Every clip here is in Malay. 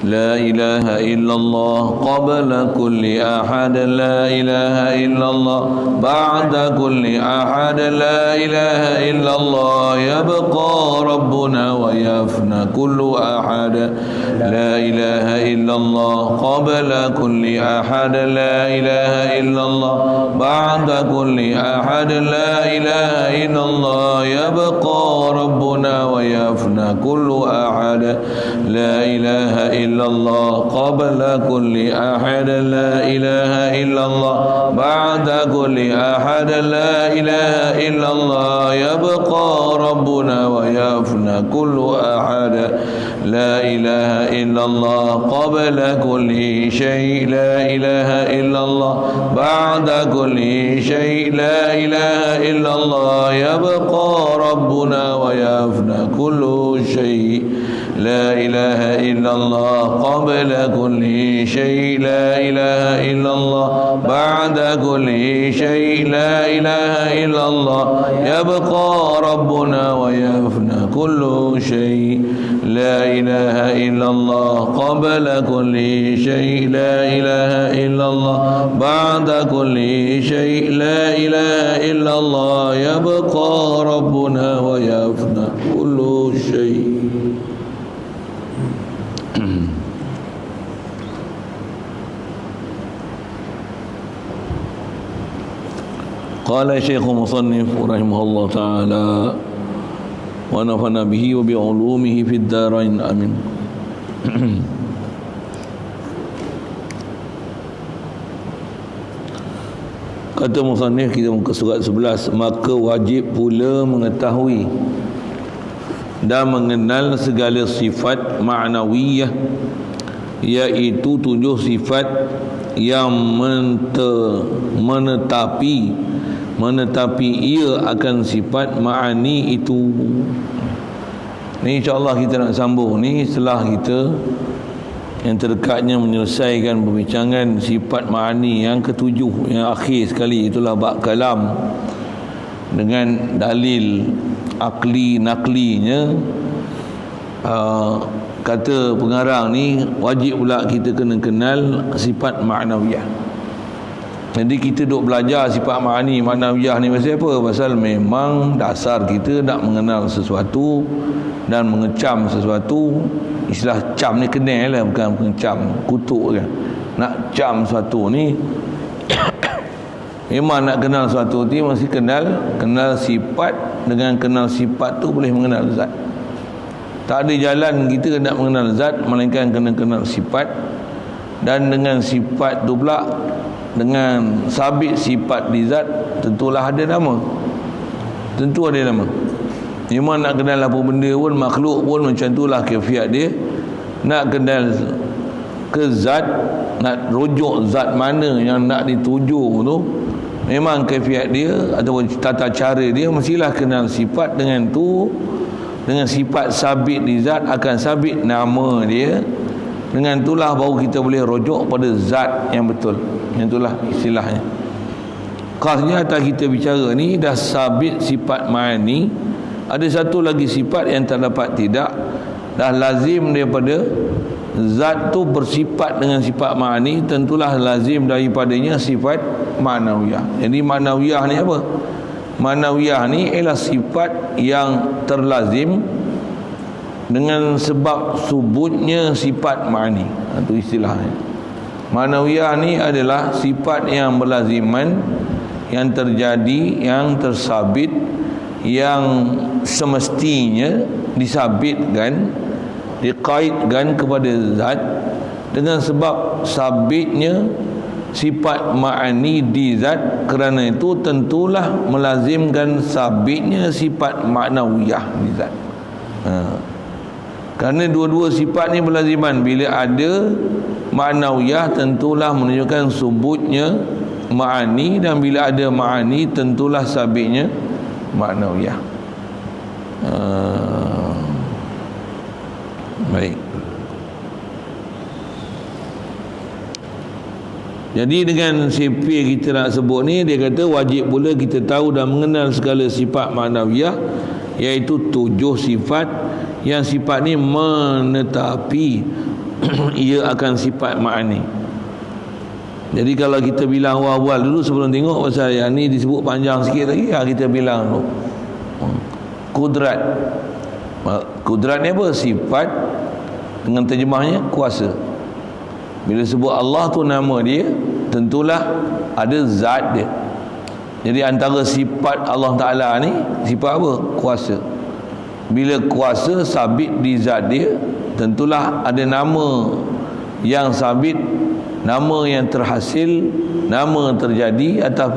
لا إله إلا الله قبل كل أحد لا إله إلا الله بعد كل أحد لا إله إلا الله يبقى ربنا ويفنى كل أحد لا إله إلا الله قبل كل أحد لا إله إلا الله بعد كل أحد لا إله إلا الله يبقى ربنا ويفنى كل أحد لا إله إلا الله قبل كل أحد لا إله إلا الله بعد كل أحد لا إله إلا الله يبقى ربنا ويفنى كل أحد لا إله إلا الله قبل كل شيء لا إله إلا الله بعد كل شيء لا إله إلا الله يبقى ربنا ويفنى كل شيء لا إله إلا الله قبل كل شيء لا إله إلا الله بعد كل شيء لا إله إلا الله يبقى ربنا ويفنى كل شيء لا إله إلا الله قبل كل شيء لا إله إلا الله بعد كل شيء لا إله إلا الله يبقى ربنا ويفنى كل شيء. قال شيخ مصنف رحمه الله تعالى ونفعنا به وبعلومه في الدارين آمين. Kata musannif, kita muka surat 11, maka wajib pula mengetahui dan mengenal segala sifat ma'nawiyah, iaitu 7 sifat yang menetapi ia akan sifat ma'ani itu. Ni insyaAllah kita nak sambung ni setelah kita yang terdekatnya menyelesaikan perbincangan sifat ma'ani yang ketujuh, yang akhir sekali, itulah bab kalam dengan dalil akli naklinya. Kata pengarang ni, wajib pula kita kena kenal sifat ma'nawiyah. Jadi kita duk belajar sifat ma'nawiyah ni pasal apa? Pasal memang dasar kita nak mengenal sesuatu dan mengecam sesuatu. Istilah cam ni kenal lah, bukan mengecam, kutuk kan. Nak cam sesuatu ni memang nak kenal sesuatu ni mesti kenal sifat. Dengan kenal sifat tu boleh mengenal zat. Tak ada jalan kita nak mengenal zat melainkan kena kenal sifat. Dan dengan sifat tu pula, dengan sabit sifat di zat, tentulah ada nama. Tentu ada nama. Memang nak kenal apa benda pun, makhluk pun macam itulah kaifiat dia. Nak kenal ke zat, nak rujuk zat mana yang nak dituju tu, memang kaifiat dia ataupun tata cara dia mestilah kenal sifat. Dengan tu, dengan sifat sabit di zat akan sabit nama dia. Dengan itulah baru kita boleh rujuk pada zat yang betul. Yang itulah istilahnya. Khasnya atas kita bicara ni dah sabit sifat ma'ani. Ada satu lagi sifat yang tak dapat tidak, dah lazim daripada zat tu bersifat dengan sifat ma'ani, tentulah lazim daripadanya sifat ma'nawiyah. Jadi ma'nawiyah ni apa? Ma'nawiyah ni ialah sifat yang terlazim dengan sebab subutnya sifat ma'ani. Itu istilahnya. Ma'nawiyah ni adalah sifat yang berlaziman, yang terjadi, yang tersabit, yang semestinya disabitkan, dikaitkan kepada zat dengan sebab sabitnya sifat ma'ani di zat. Kerana itu tentulah melazimkan sabitnya sifat ma'nawiyah di zat. Kerana dua-dua sifat ni berlaziman. Bila ada ma'nawiyah tentulah menunjukkan subutnya ma'ani, dan bila ada ma'ani tentulah sabitnya ma'nawiyah. Baik. Jadi dengan CP kita nak sebut ni, dia kata wajib pula kita tahu dan mengenal segala sifat ma'nawiyah, iaitu 7 sifat yang sifat ni menetapi ia akan sifat ma'ani. Jadi kalau kita bilang awal-awal dulu sebelum tengok pasal yang ni disebut panjang sikit lagi, kita bilang tu kudrat. Kudrat ni apa? Sifat, dengan terjemahnya kuasa. Bila sebut Allah tu nama dia, tentulah ada zat dia. Jadi antara sifat Allah Ta'ala ni sifat apa? Kuasa. Bila kuasa sabit di zat dia, tentulah ada nama yang sabit, nama yang terhasil, nama yang terjadi atas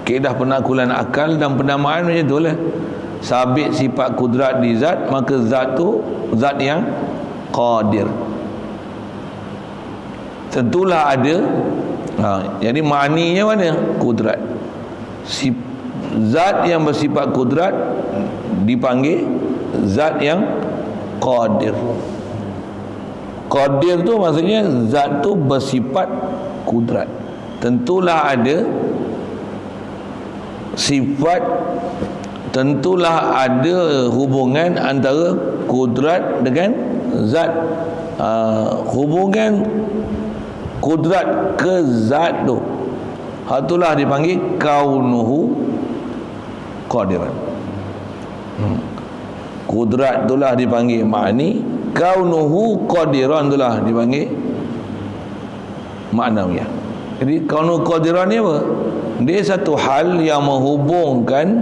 kaedah penakulan akal dan penamaan macam tu lah. Sabit sifat kudrat di zat, maka zat tu zat yang qadir. Tentulah ada. Jadi maknanya mana? Kudrat. Zat yang bersifat kudrat dipanggil zat yang qadir. Qadir tu maksudnya zat tu bersifat kudrat. Tentulah ada sifat, tentulah ada hubungan antara kudrat dengan zat. Hubungan kudrat ke zat tu, itulah dipanggil kaunuhu qadiran. Kudrat itulah dipanggil ma'ni, kaunuhu qadiran itulah dipanggil ma'nawiyah. Jadi kaunuhu qadiran ni apa? Dia satu hal yang menghubungkan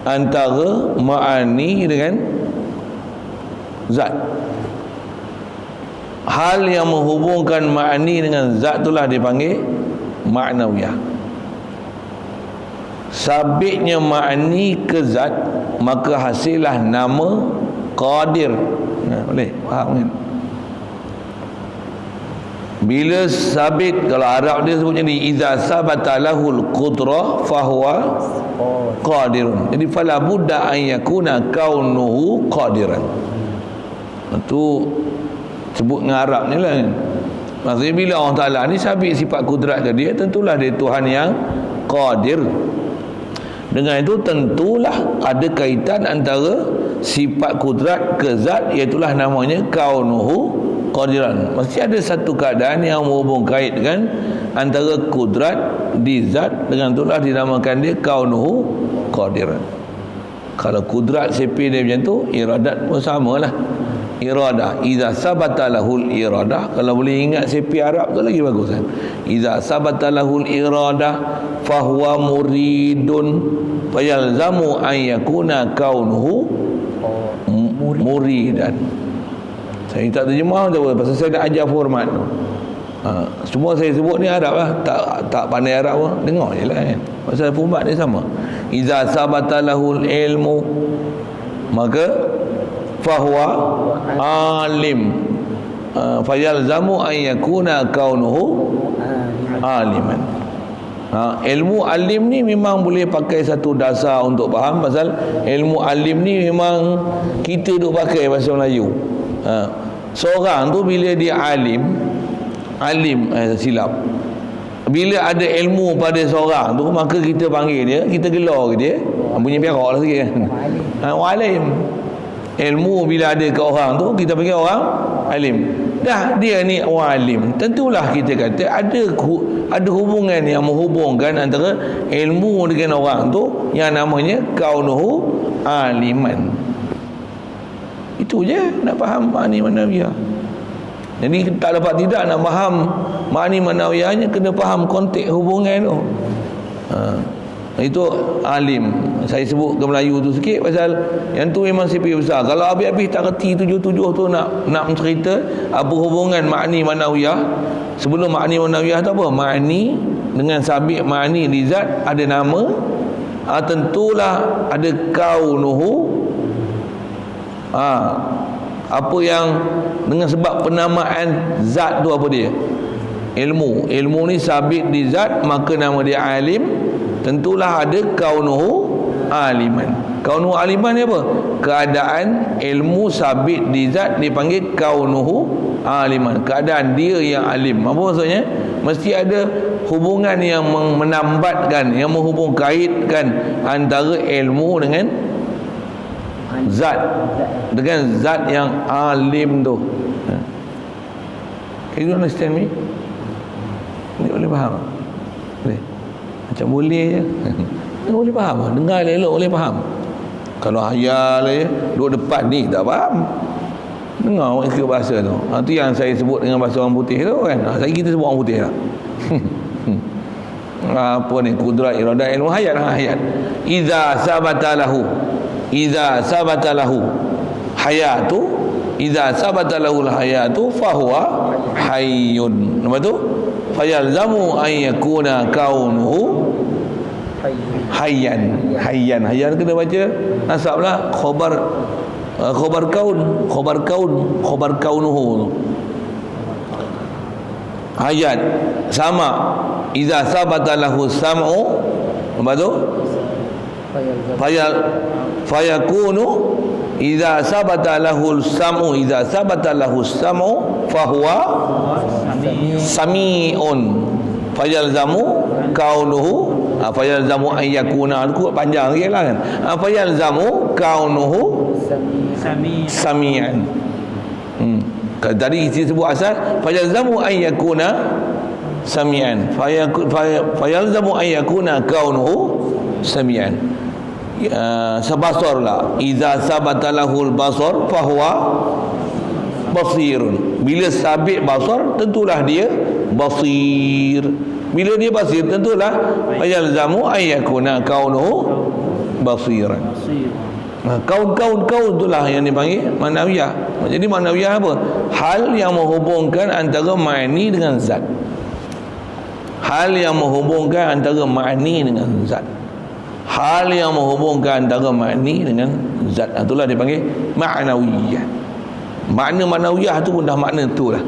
antara ma'ani dengan zat. Hal yang menghubungkan ma'ani dengan zat itulah dipanggil ma'nawiyah. Sabitnya ma'ani ke zat, maka hasillah nama qadir. Boleh faham kan? Bila sabit, kalau Arab dia sebutnya ni, iza sabata lahul qudrah fahuwa qadirun. Jadi fala budda an yakuna kaunuhu qadiran. Itu sebut dengan Arab ni lah kan. Maksudnya bila Allah Ta'ala ni sabit sifat kudrat ke dia, tentulah dia Tuhan yang qadir. Dengan itu tentulah ada kaitan antara sifat kudrat ke zat, iaitulah namanya kaunuhu qadiran. Mesti ada satu keadaan yang menghubung kaitkan antara kudrat di zat, dengan itulah dinamakan dia kaunuhu qadiran. Kalau kudrat sepi dia macam tu, iradat pun samalah. Iradah, iza sabata lahul iradah. Kalau boleh ingat sepi Arab tu lagi bagus kan. Iza sabata lahul iradah fahuwa muridun fayalzamu an yakuna kaunuhu muridan. Saya tak terjemah tu pasal saya dah ajar format tu. Semua saya sebut ni Arab lah. Tak pandai Arab pun dengar je lah kan. Pasal format dia sama. Iza sabata lahul ilmu, maka fahuwa alim, fayalzamu an yakuna kaunuhu aliman. Ilmu alim ni memang boleh pakai satu dasar untuk faham, pasal ilmu alim ni memang kita duk pakai bahasa Melayu. Seorang tu bila dia alim silap, bila ada ilmu pada seorang tu, maka kita panggil dia, kita gelar ke dia, bunyi perak lah sikit kan, alim. Ilmu bila ada ke orang tu, kita panggil orang alim. Dah dia ni orang alim, tentulah kita kata ada hubungan yang menghubungkan antara ilmu dengan orang tu, yang namanya kaunuhu aliman. Itu je nak faham makni manawiyah. Jadi tak dapat tidak nak faham makni manawiyahnya, kena faham konteks hubungan tu. Itu alim. Saya sebut ke Melayu tu sikit pasal yang tu memang sipi besar. Kalau habis-habis tak reti 7 tu nak mencerita apa hubungan makni manawiyah. Sebelum makni manawiyah tu apa? Makni dengan sabit makni di zat, ada nama, tentulah ada kaunuhu. Apa yang dengan sebab penamaan zat tu apa dia? Ilmu ni sabit di zat, maka nama dia alim. Tentulah ada kaunuhu aliman. Kaunuhu aliman ni apa? Keadaan ilmu sabit di zat dipanggil kaunuhu aliman. Keadaan dia yang alim. Apa maksudnya? Mesti ada hubungan yang menambatkan, yang menghubung kaitkan antara ilmu dengan zat, dengan zat yang alim tu. Can you understand me? Ni boleh faham? Boleh? Macam boleh je. Boleh faham? Dengar elok boleh faham. Kalau hayal je duduk depan ni tak faham. Dengar orang ikut bahasa tu. Itu yang saya sebut dengan bahasa orang putih tu kan. Saya kita sebut orang putih lah. Apa ni, kudrat iradah ilmu hayat. Idza sabata lahu hayatu, idza sabata lahu hayatu fahuwa hayyun. Apa tu? Fayalzamu an yakuna kaunuhu hayyan. Hayyan kena baca nasablah khabar kaunuhu. Hayat sama idza sabata lahu sam'u, apa tu? Fayakunu idza sabata lahu sam'u fahuwa sami'un. Fayalzamu kaunuhu, fayalzamu an yakuna, panjang sikit lah kan. Fayalzamu kaunuhu sami'an. Tadi isi sebut asal fayalzamu an yakuna sami'an, fayalzamu an yakuna kaunuhu sami'an. Sebasar lah, idza sabata lahul basar fahuwa basirun. Bila sabit basar tentulah dia basir. Bila dia basir tentulah fayalzamu an yakuna kaunuhu basiran. Kaun itulah yang dipanggil ma'nawiyah. Jadi ma'nawiyah apa? Hal yang menghubungkan antara ma'ni dengan zat. Hal yang menghubungkan antara ma'ni dengan zat. Hal yang menghubungkan antara ma'ni dengan zat. Itulah dipanggil ma'nawiyah. Makna ma'nawiyah tu pun dah makna tu lah.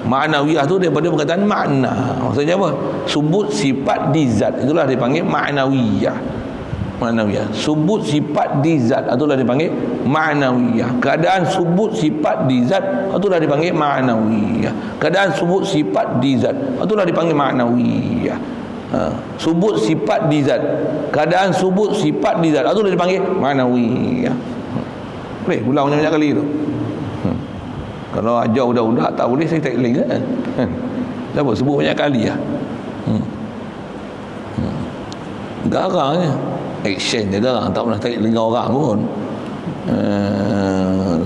Ma'nawiyah tu daripada perkataan makna. Maksudnya apa? Subut sifat di zat. Itulah dipanggil ma'nawiyah. Subut sifat di zat, itulah dipanggil ma'nawiyah. Keadaan subut sifat di zat, itulah dipanggil ma'nawiyah. Keadaan subut sifat di zat, itulah dipanggil ma'nawiyah. Subut sifat di zat, keadaan subut sifat di zat, itulah dipanggil ma'nawiyah. Boleh ulang banyak-banyak kali tu. Kalau ajar budak-budak tak boleh, saya tak link kan. Siapa sebut banyak kali lah. Garangnya action je garang, tak pernah tarik dengar orang pun.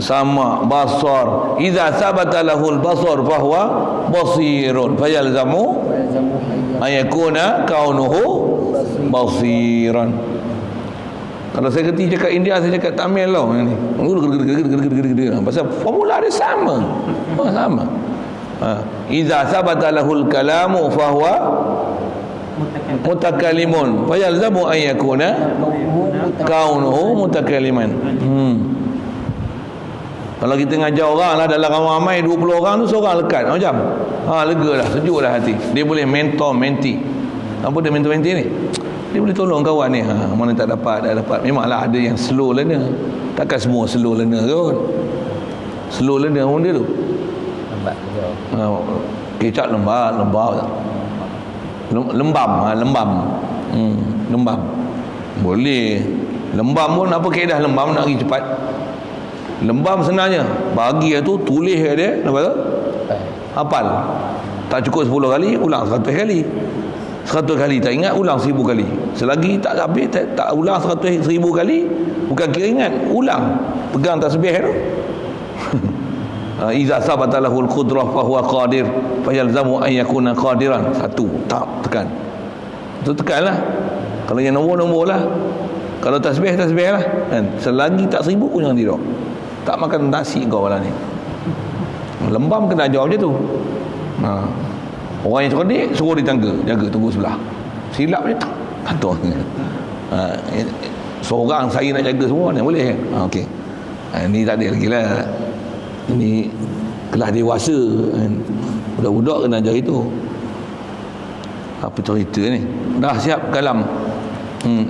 Sama basar, idza sabata lahul basar fahuwa basirun, fayalzamu ayakuna kaunuhu basiran. Kalau saya ketika cakap India, saya cakap Tamil lah ni. Pasal formula dia sama. Idza sabata lahul kalamu fahuwa mutakalimun, fayalzamu an yakuna kaunuhu mutakaliman. Kalau kita ngajar orang lah, dalam ramai 20 orang tu seorang lekat macam lega dah, sejuk dah hati. Dia boleh mentor menti. Apa dia mentor menti ni? Dia boleh tolong kawan ni. Mana tak dapat. Memanglah ada yang slow learner. Takkan semua slow learner kot. Slow learner pun dia tu lambat juga. Kecap lembab lembam boleh. Lembam pun apa kaedah lembam nak pergi cepat? Lembam senangnya bagi tu tulis dia, apa tu? Hafal. Tak cukup 10 kali, ulang 100 kali. 100 kali tak ingat, ulang 1000 kali. Selagi tak habis, tak ulang 100,000 kali, bukan kira ingat, ulang. Pegang tasbih tu. Iza sabata lahul qudrah fa huwa qadir, fayalzamu an yakuna qadiran. Satu, tak tekan. Tu tekanlah. Kalau yang nombor lah. Kalau tasbih lah kan. Selagi tak 1000 pun jangan tidur. Tak makan nasi kau malam ni. Lembam kena jawab je tu. Orang yang cerdik suruh ditangga, jaga tunggu sebelah. Silap je tak kantor. Seorang saya nak jaga semua ni boleh. Okey. Ni tak ada lagi lah. Ini kelas dewasa kan. Budak-budak kena ajar itu. Apa cerita ni? Dah siap kalam.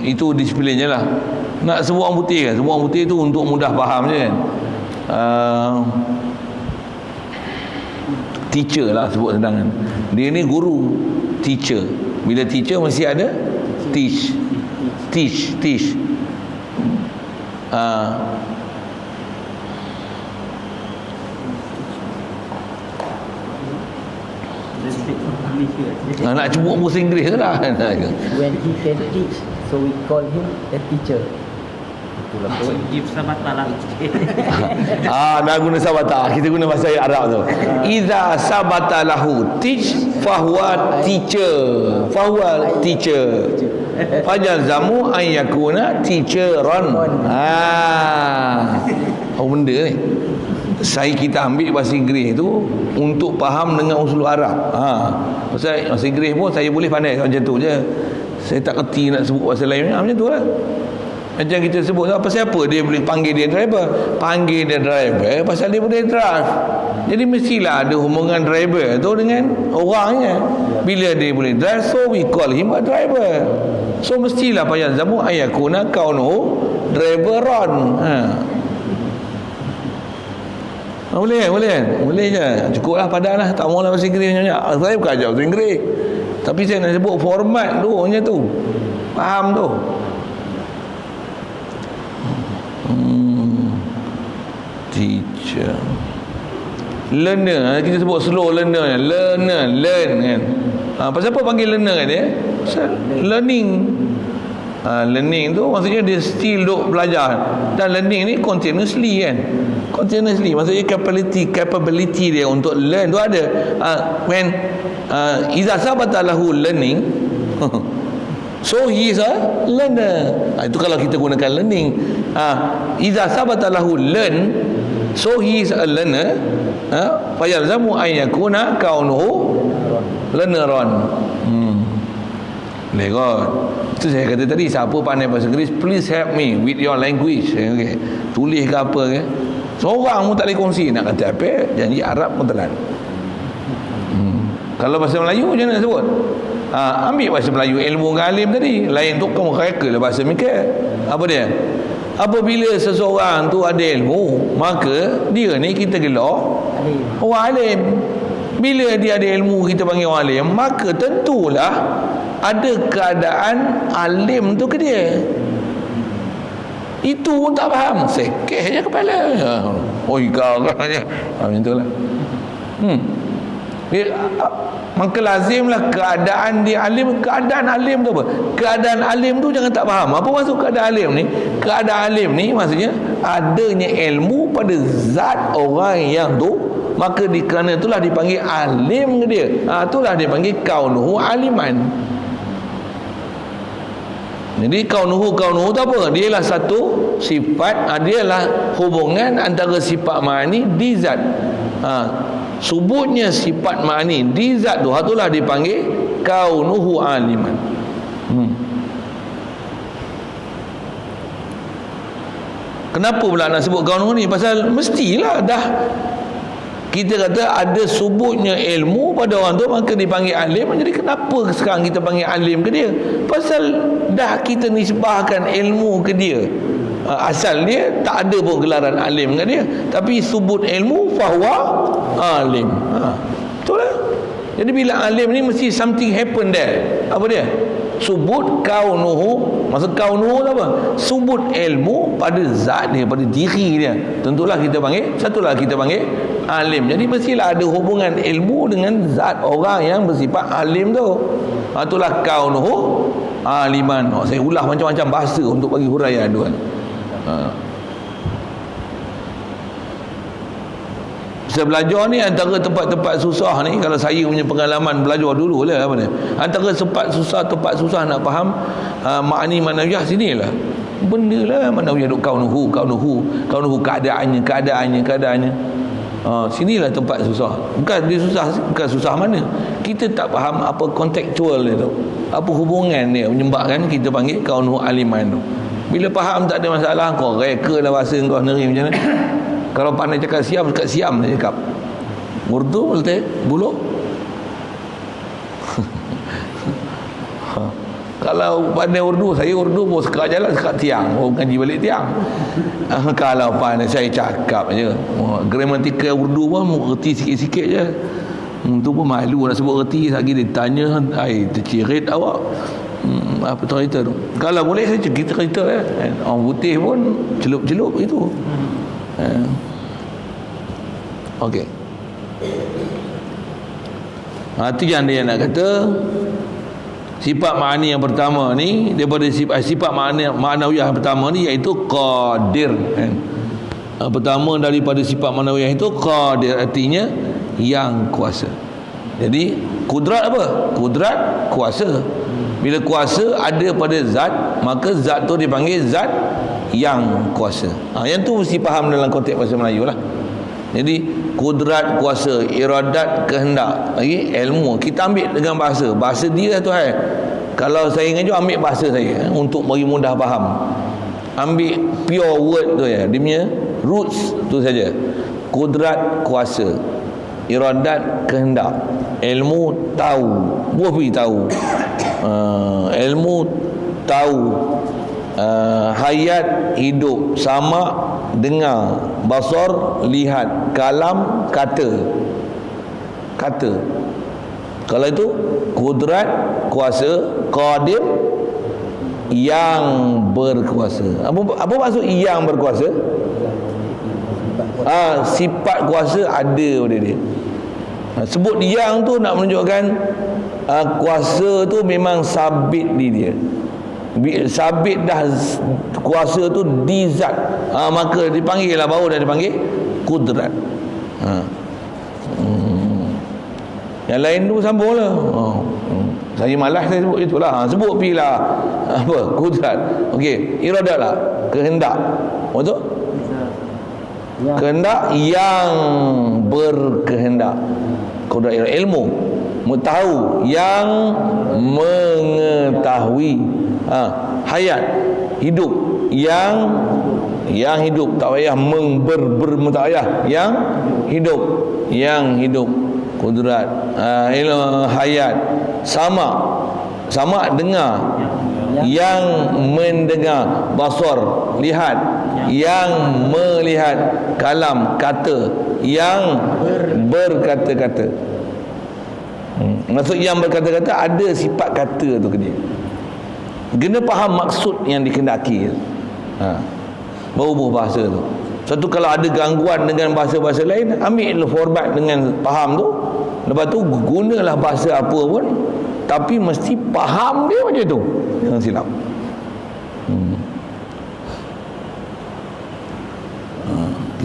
Itu disiplin je lah. Nak sebut orang putih kan? Sebut orang putih tu untuk mudah faham je kan. Teacher lah sebut sedangkan. Dia ni guru, teacher. Bila teacher mesti ada teach. English juga. Nak cebuk bahasa Inggeris ke dah? When he can teach, so we call him a teacher. Itulah point. Give sabata lah. Dah guna sabata. Kita guna bahasa Arab tu. Iza sabata lahu teach fahuwa teacher. Fahuwa teacher. Fajal zamu ayyakuna teacheron. Apa benda ni? Kita ambil bahasa Inggeris tu untuk faham dengan usul Arab. Pasal bahasa Inggeris pun saya boleh pandai macam tu je. Saya tak kerti nak sebut bahasa lain. Macam tu lah. Macam kita sebut, apa siapa dia boleh panggil dia driver? Panggil dia driver pasal dia boleh drive. Jadi mestilah ada hubungan driver tu dengan orangnya. Bila dia boleh drive, so we call him a driver. So mestilah payah zamu ayakuna kaunuhu driveron. Boleh je. Cukup lah, padan lah. Tak maulah bahasa Inggeris banyak. Saya bukan ajar bahasa Inggeris, tapi saya nak sebut format tu macam tu. Faham tu? Teacher, learner, kita sebut slow learner, learn kan. Pasal apa panggil learner kan dia? Pasal learning. Learning tu maksudnya dia still duk belajar, dan learning ni continuously kan. Continuously maksudnya capability dia untuk learn tu ada. When iza sabata lahu learning, so he is a learner. Itu kalau kita gunakan learning. Iza sabata lahu learn, so he is a learner. Fayalzamu an yakuna kaunuhu learneron. Boleh kot. Itu saya kata tadi, siapa pandai bahasa Inggeris, please help me with your language. Okay. Tulis ke apa ke. Seorang pun tak boleh kongsi. Nak kata apa, janji Arab pun telan. Kalau bahasa Melayu macam mana sebut? Ambil bahasa Melayu, ilmu dengan alim tadi. Lain tu kamu reka lah bahasa Mekah. Apa dia? Apabila seseorang tu ada ilmu, maka dia ni kita gelar orang alim. Bila dia ada ilmu, kita panggil orang alim, maka tentulah ada keadaan alim tu ke dia. Itu pun tak faham, sekeh je kepala. Garang je. Macam tu lah. Maka lazimlah keadaan dia alim. Keadaan alim tu apa? Keadaan alim tu jangan tak faham. Apa maksud keadaan alim ni? Keadaan alim ni maksudnya adanya ilmu pada zat orang yang tu, maka kerana itulah dipanggil alim ke dia. Itulah dia panggil kaunuhu aliman. Jadi kaunuhu tu apa? Dia lah satu sifat, dia lah hubungan antara sifat ma'ani di zat. Subutnya sifat ma'ani di zat tu, itulah dipanggil kaunuhu aliman. Kenapa pula nak sebut kaunuhu ni? Pasal mestilah dah kita kata ada subutnya ilmu pada orang tu, maka dipanggil alim. Jadi kenapa sekarang kita panggil alim ke dia? Pasal dah kita nisbahkan ilmu ke dia. Asal dia tak ada pun gelaran alim ke dia, tapi subut ilmu fahuwa alim. Betul lah. Jadi bila alim ni mesti something happen there. Apa dia? Subut kaunuhu. Maksud kaunuhu tu apa? Subut ilmu pada zat dia, pada diri dia. Tentulah kita panggil, satulah kita panggil alim. Jadi mestilah ada hubungan ilmu dengan zat orang yang bersifat alim tu. Itulah kaunuhu aliman. Saya ulah macam-macam bahasa untuk bagi huraian tu kan. Saya belajar ni antara tempat-tempat susah ni, kalau saya punya pengalaman belajar dulu lah apa ni, antara tempat susah nak faham makni manawiyah sinilah. Benda lah manawiyah duk kaunuhu keadaannya. Sinilah tempat susah. Bukan dia susah, bukan susah mana. Kita tak faham apa kontekstual dia tu. Apa hubungan dia menyebabkan kita panggil kaunuhu aliman tu. Bila faham tak ada masalah, kau reka lah bahasa kau sendiri macam mana. Kalau pandai cakap siam, cakap siam dia cakap. Urdu betul buluk. Kalau pandai Urdu, saya Urdu pun sekat jalan, sekat tiang. Ngaji balik tiang. Kalau pandai saya cakap je. Gramatikal Urdu pun reti sikit-sikit je. Tu pun malu nak sebut reti. Lagi dia tanya, tercirit awak. Apa cerita tu? Kalau boleh saya cerita lah. Orang putih pun celup-celup itu. Okey. Itu yang dia nak kata, sifat ma'ani yang pertama ni daripada sifat ma'nawiyah yang pertama ni iaitu qadir, kan? Pertama daripada sifat ma'nawiyah itu qadir, artinya yang kuasa. Jadi kudrat apa? Kudrat kuasa. Bila kuasa ada pada zat, maka zat tu dipanggil zat yang kuasa. Yang tu mesti faham dalam konteks bahasa Melayu lah. Jadi kudrat kuasa, iradat kehendak, lagi ilmu. Kita ambil dengan bahasa dia tu, hai. Kalau saya ngaji ambil bahasa saya untuk bagi mudah faham. Ambil pure word tu ya, dia punya roots tu saja. Kudrat kuasa, iradat kehendak, ilmu tahu, buah pi tahu, ilmu tahu, hayat hidup, sama dengar, basar lihat, kalam kata. Kalau itu kudrat kuasa, qadir yang berkuasa. Apa maksud yang berkuasa? Sifat kuasa ada pada dia. Sebut yang tu nak menunjukkan kuasa tu memang sabit di dia. Sabit dah kuasa tu di zat, maka dipanggil lah, baru dah dipanggil kudrat. Yang lain tu sambung lah. Saya malas saya sebut itulah. Sebut pi lah apa? Kudrat. Okey, iradat lah, kehendak. Betul? Kehendak yang berkehendak. Kudrat ilmu, tahu, yang mengetahui. Hayat hidup, yang hidup, tak payah tak payah, yang hidup kudrat. Hayat sama dengar, yang mendengar, basar lihat, yang melihat, kalam kata, yang berkata-kata. Maksud yang berkata-kata ada sifat kata tu ke dia. Kena faham maksud yang dikendaki. Baru bahasa tu. Satu kalau ada gangguan dengan bahasa-bahasa lain, ambil format dengan faham tu. Lepas tu gunalah bahasa apa pun, tapi mesti faham dia macam tu. Jangan silap.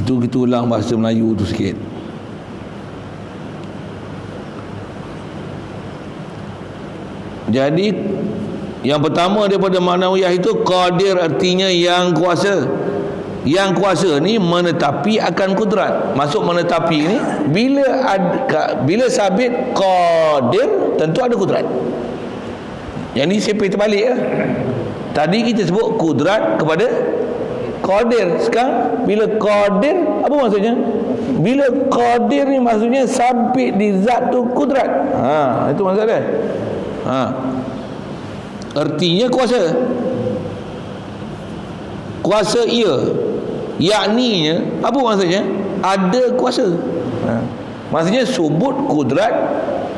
Kita ulang bahasa Melayu tu sikit. Jadi yang pertama daripada ma'nawiyah itu qadir, artinya yang kuasa. Yang kuasa ni menetapi akan kudrat. Masuk menetapi ni bila sabit qadir, tentu ada kudrat. Yang ni saya terbalik lah. Tadi kita sebut kudrat kepada qadir. Sekarang bila qadir, apa maksudnya? Bila qadir ni maksudnya sabit di zat tu kudrat. Itu maksud dia. Artinya kuasa ia, yakninya apa maksudnya? Ada kuasa. Maksudnya subut kudrat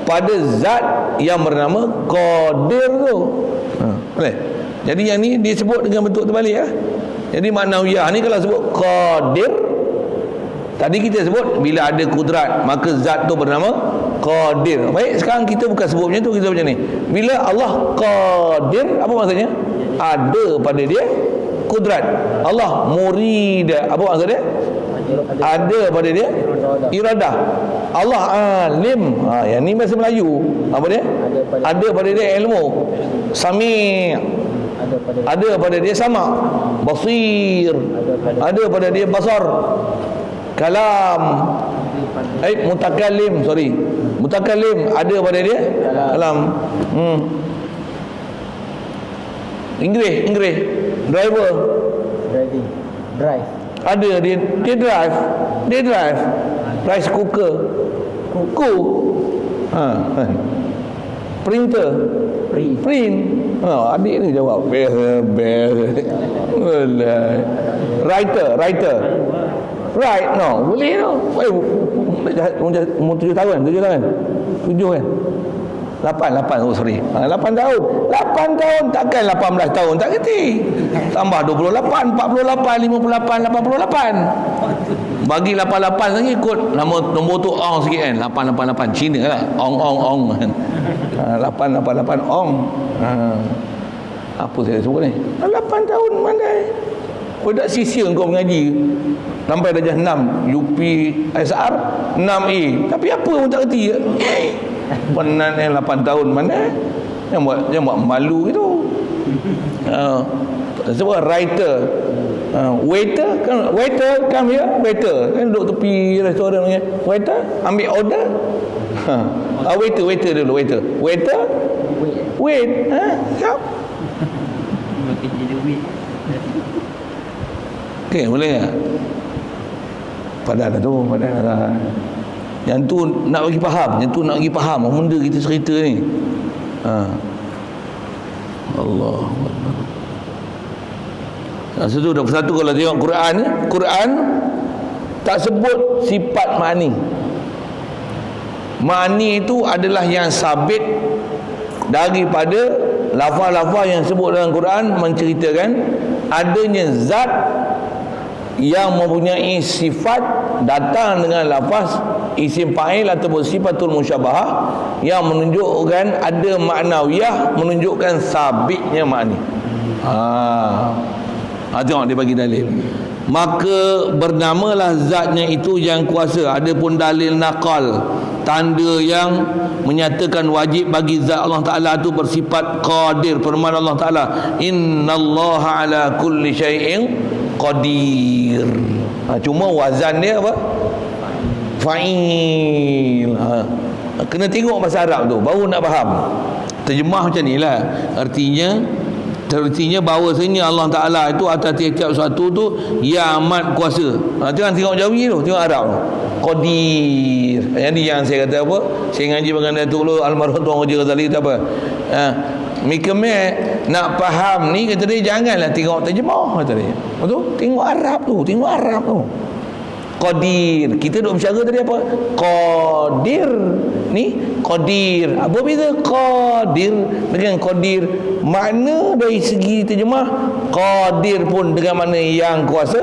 pada zat yang bernama qadir tu. Boleh? Jadi yang ni disebut dengan bentuk terbalik lah. Jadi ma'nawiyah ni kalau sebut qadir, tadi kita sebut bila ada kudrat maka zat tu bernama qadir. Baik, sekarang kita bukan sebut macam tu, kita macam ni. Bila Allah qadir, apa maksudnya? Ada pada dia kudrat. Allah murid, apa maksud dia? Ada pada dia iradah. Allah alim, yang ni bahasa Melayu. Apa dia? Ada pada dia ilmu. Sami', ada pada dia sama. Basir, ada pada dia basar. Kalam, mutakallim, ada pada dia kalam. Inggeris, driver, drive, ada dia drive rice cooker, printer, print. Adik ni jawab writer, right, no, boleh tu. Umur 7 tahun 7 kan? 8, oh sorry, 8 tahun, takkan 18 tahun tak kerti. Tambah 28, 48, 58, 88. Bagi 88 lagi ikut nombor tu ong sikit kan. 888 Cina lah. Ong kan. 888 ong. Apa saya sebut ni? 8 tahun mandai. Kau tak sia-sia kau mengaji sampai darjah 6 UPSR 6A. Tapi apa pun tak kerti. Penan 8 tahun mana? Yang buat malu itu. Sebab writer. Waiter come here, waiter kan duduk tepi restoran ni. Waiter ambil order. Waiter dulu, waiter wait. Siap. Makin jadi wait. Okey, boleh tak? Padahal lah. Yang tu nak bagi faham, apa benda kita cerita ni. Allah. Satu kalau tengok Quran tak sebut sifat ma'ni. Ma'ni itu adalah yang sabit daripada lafaz-lafaz yang sebut dalam Quran menceritakan adanya zat yang mempunyai sifat datang dengan lafaz isim fa'il ataupun sifatul musyabahah yang menunjukkan ada maknawiyah, menunjukkan sabitnya ma'ni. Tengok dia bagi dalil. Maka bernamalah zatnya itu yang kuasa. Adapun dalil naqal, tanda yang menyatakan wajib bagi zat Allah Ta'ala itu bersifat qadir. Firman Allah Ta'ala, innallaha ala kulli syai'in qadir. Cuma wazan dia apa? Fa'il. Kena tengok bahasa Arab tu baru nak faham. Terjemah macam ni lah. Artinya bahawasanya Allah Ta'ala itu atas tiap-tiap sesuatu tu yang amat kuasa. Jangan tengok Jawi tu, tengok Arab tu. Qadir. Jadi yang saya kata apa, saya ngaji mengenai tu dulu almarhum Tuan Haji Ghazali tu apa, nak faham ni kata dia janganlah tengok terjemah kata dia. Betul? Tengok Arab tu. Qadir. Kita duk bercakap tadi apa? Qadir. Ni qadir. Apa beza qadir dengan qadir? Makna dari segi terjemah, qadir pun dengan makna yang kuasa,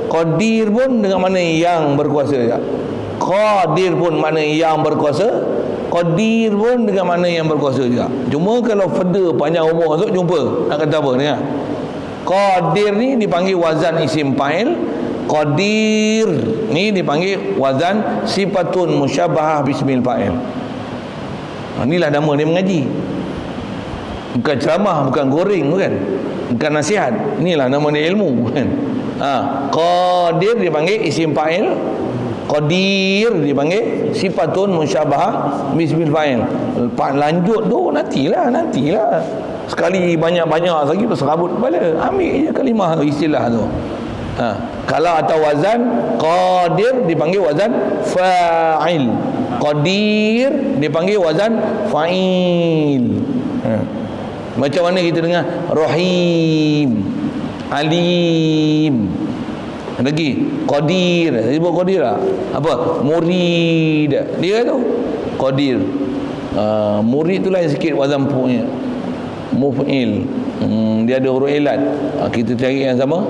qadir pun dengan makna yang berkuasa. Qadir pun makna yang berkuasa, qadir pun dengan makna yang berkuasa juga. Cuma kalau feda panjang umur tu jumpa nak kata apa ni? Qadir ni dipanggil wazan isim fa'il. Qadir ni dipanggil wazan sifatun musyabahah bismil fa'il. Inilah nama dia mengaji. Bukan ceramah, bukan goreng, bukan nasihat. Inilah nama dia ilmu kan. Qadir dipanggil isim fa'il, qadir dipanggil sifatun musyabahah bismil fa'il. Lanjut tu nantilah. Sekali banyak-banyak lagi berserabut kepala. Ambil je kalimah istilah tu. Kalau atau wazan qadir dipanggil wazan fa'il, qadir dipanggil wazan fa'il. Macam mana kita dengar rahim, alim, lagi qadir, sebut qadir lah. Apa? Murid dia tu qadir. Murid tu lain sikit wazan punya muf'il. Dia ada huruf ilat. Kita cari yang sama.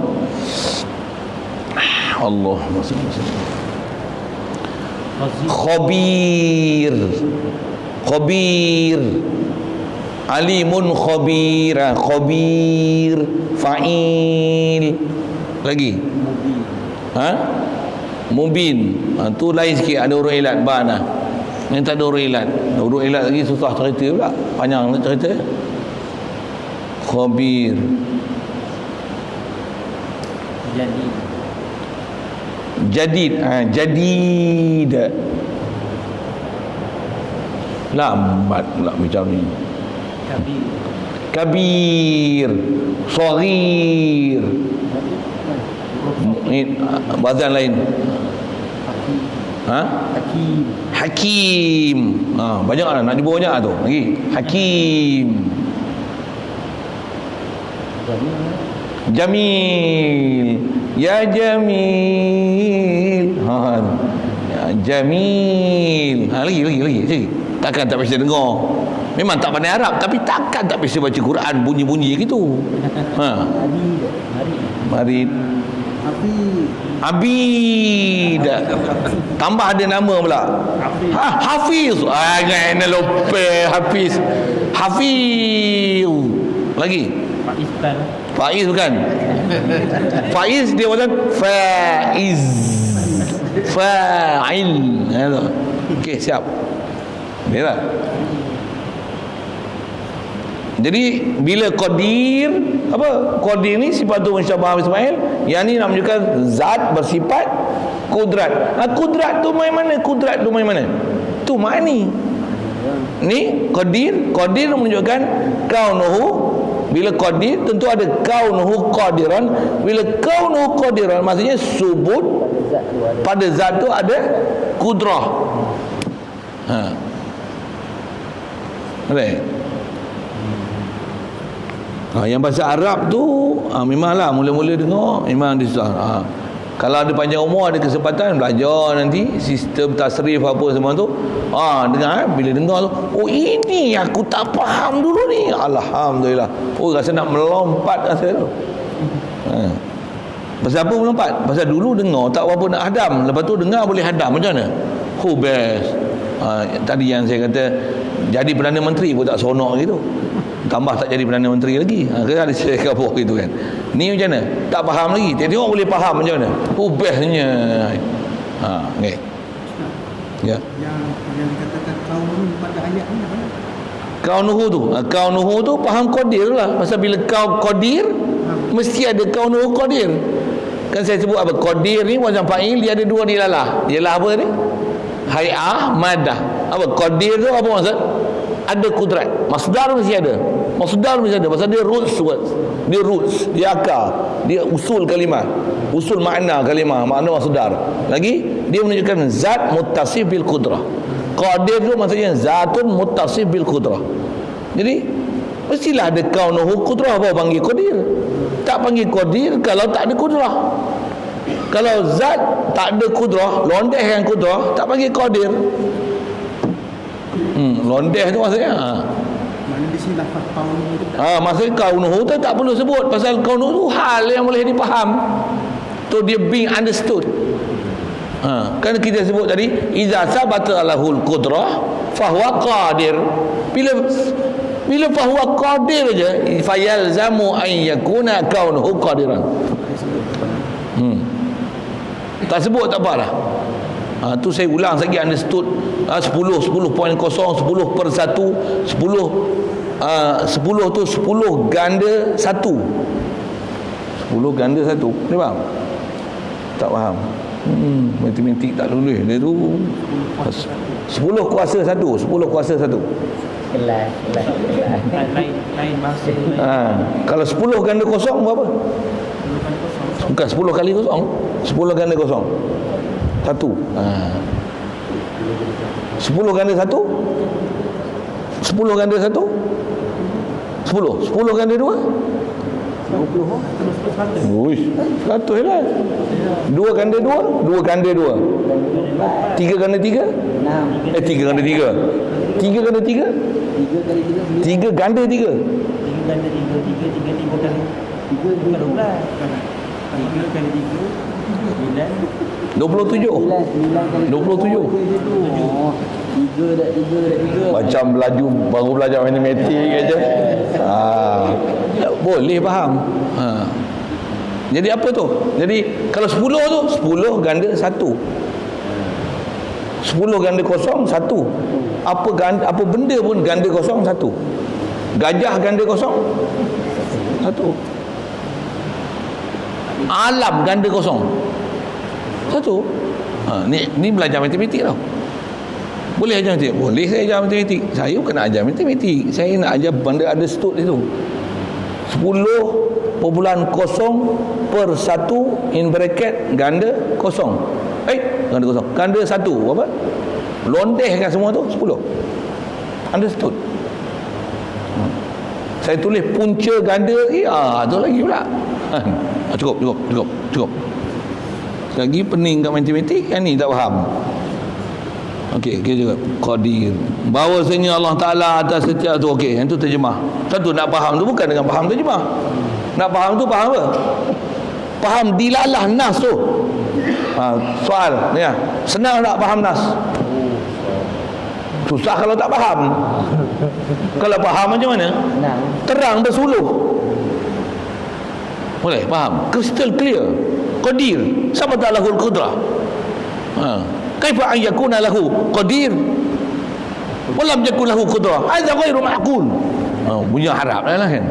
Allah khabir, alimun khabir, khabir fa'il. Lagi mubin. Tu lain sikit, ada huruf ilat bana. Yang tak ada huruf ilat. Huruf ilat lagi susah cerita pula, panjang cerita. Khabir, jadid, jadid. Lambat pula macam ni. Kabir, saghir. Ini bazan lain. Hakim. Banyak lah, nak dibawa banyak tu lagi. Hakim. Jamil, ya Jamil. Ya Jamil. Lagi. Takkan tak bisa dengar. Memang tak pandai Arab, tapi takkan tak bisa baca Quran bunyi-bunyi gitu. Marid. Abid. Tambah ada nama pula. Hafiz. Jangan lupa Hafiz. Hafiz. Lagi. Faiz bukan. Faiz dia macam Faiz. Fa'il. Okey, siap. Inilah. Jadi bila qadir, apa? Qadir ni sifat tu musyabah Ismail, yang ni nak menunjukkan zat bersifat kudrat. Kudrat tu main mana? Kudrat tu main mana? Tu makni. Ni qadir, qadir menunjukkan kaunuhu. Bila qadir tentu ada kaunuhu qadiran. Bila kaunuhu qadiran maksudnya subut pada zat tu ada kudrah. Baik. Yang bahasa Arab tu memanglah mula-mula dengar memang dia susah. Kalau ada panjang umur, ada kesempatan belajar nanti sistem tasrif apa semua tu, dengar bila dengar tu, oh ini aku tak faham dulu ni, alhamdulillah. Oh rasa nak melompat rasa tu. Pasal apa melompat? Pasal dulu dengar tak apa nak hadam, lepas tu dengar boleh hadam, macam mana? Best. Tadi yang saya kata jadi Perdana Menteri pun tak seronok gitu, tambah tak jadi Perdana Menteri lagi. Kan ada saya kabur gitu kan. Ni macam mana? Tak faham lagi. Tengok boleh faham macam mana? Bestnya. Okay. Ya. Yang dikatakan kaunuhu pada ayat ni apa? Kaunuhu tu. Kaunuhu tu faham qadir lah. Pasal bila kau qadir mesti ada kaunuhu qadir. Kan saya sebut apa? Qadir ni macam fa'il, dia ada dua dilalah. Dilalah apa ni? Hay'ah, madah. Apa? Qadir tu apa maksud? Ada kudrat. Masdar mesti ada. Masdar mesti ada. Pasal dia roots words. Dia roots, dia akar, dia usul kalimah, usul makna kalimah, makna masdar. Lagi dia menunjukkan zat muttasif bil qudrah. Qadir tu maksudnya zatun muttasif bil qudrah. Jadi mestilah ada kaunuhu qudrah, apa panggil qadir. Tak panggil qadir kalau tak ada qudrah. Kalau zat tak ada qudrah, londeh yang qudrah, tak panggil qadir. Londeh tu maksudnya. Maknanya di sini lafaz kaunuhu tu maksudnya kaunuhu tu tak perlu sebut, pasal kaunuhu tu hal yang boleh dipaham. Tu dia being understood. Kan kita sebut tadi iza sabata lahul qudrah fahuwa qadir. Bila fahuwa qadir aja fayalzamu an yakuna kaunuhu qadiran. Tak sebut tak apalah. Tu saya ulang lagi understood. 10 10.0 10 per 1 10 10 tu 10 ganda 1 10 ganda 1. Dia faham? Tak faham. Matematik tak lulus dia tu. 10 kuasa 1 10 kuasa 1 Kelas lain masa. Kalau 10 ganda kosong berapa? Bukan 10 kali kosong, 10 ganda kosong 1. 10 ganda 1 10 ganda 1 10 ganda 2 20. Uish, 100 lah. 2 ganda 2 2 ganda 2 3 ganda 3 3 ganda 3 3 ganda 3 3 ganda 3 3 ganda 3 3 kali 3 kali 3 kali 3 27 macam baru belajar matematik aja. Boleh faham. Jadi apa tu? Jadi kalau 10 tu 10 ganda 1 10 ganda kosong 1. Apa benda pun ganda kosong 1. Gajah ganda kosong 1. Alam ganda kosong 1. Ni belajar matematik tau. Boleh ajar matematik? Boleh saya ajar matematik. Saya bukan nak ajar matematik, saya nak ajar benda ada stud itu. 10.0 per 1 in bracket ganda kosong. Ganda kosong. Ganda 1 apa? Londehkan semua tu 10. Understood? Saya tulis punca ganda tu lagi pula. Cukup. Lagi pening kat matematik, yang ni tak faham. Okey, juga qadir. Bahawasanya Allah Taala atas setiap tu, okey, yang tu terjemah. Tentu nak faham tu bukan dengan faham terjemah. Nak faham tu faham apa? Faham dilalah nas tu. Soal ni, senang tak faham nas? Susah kalau tak faham. Kalau faham macam mana? Senang. Terang bersuluh. Boleh faham? Crystal clear. Qadir. Sabata lahul qudrah. Kaifa an yakuna lahu qadir walam yakun lahu qudrah? Hadza ghairu ma'qul. Punya harap lah kan.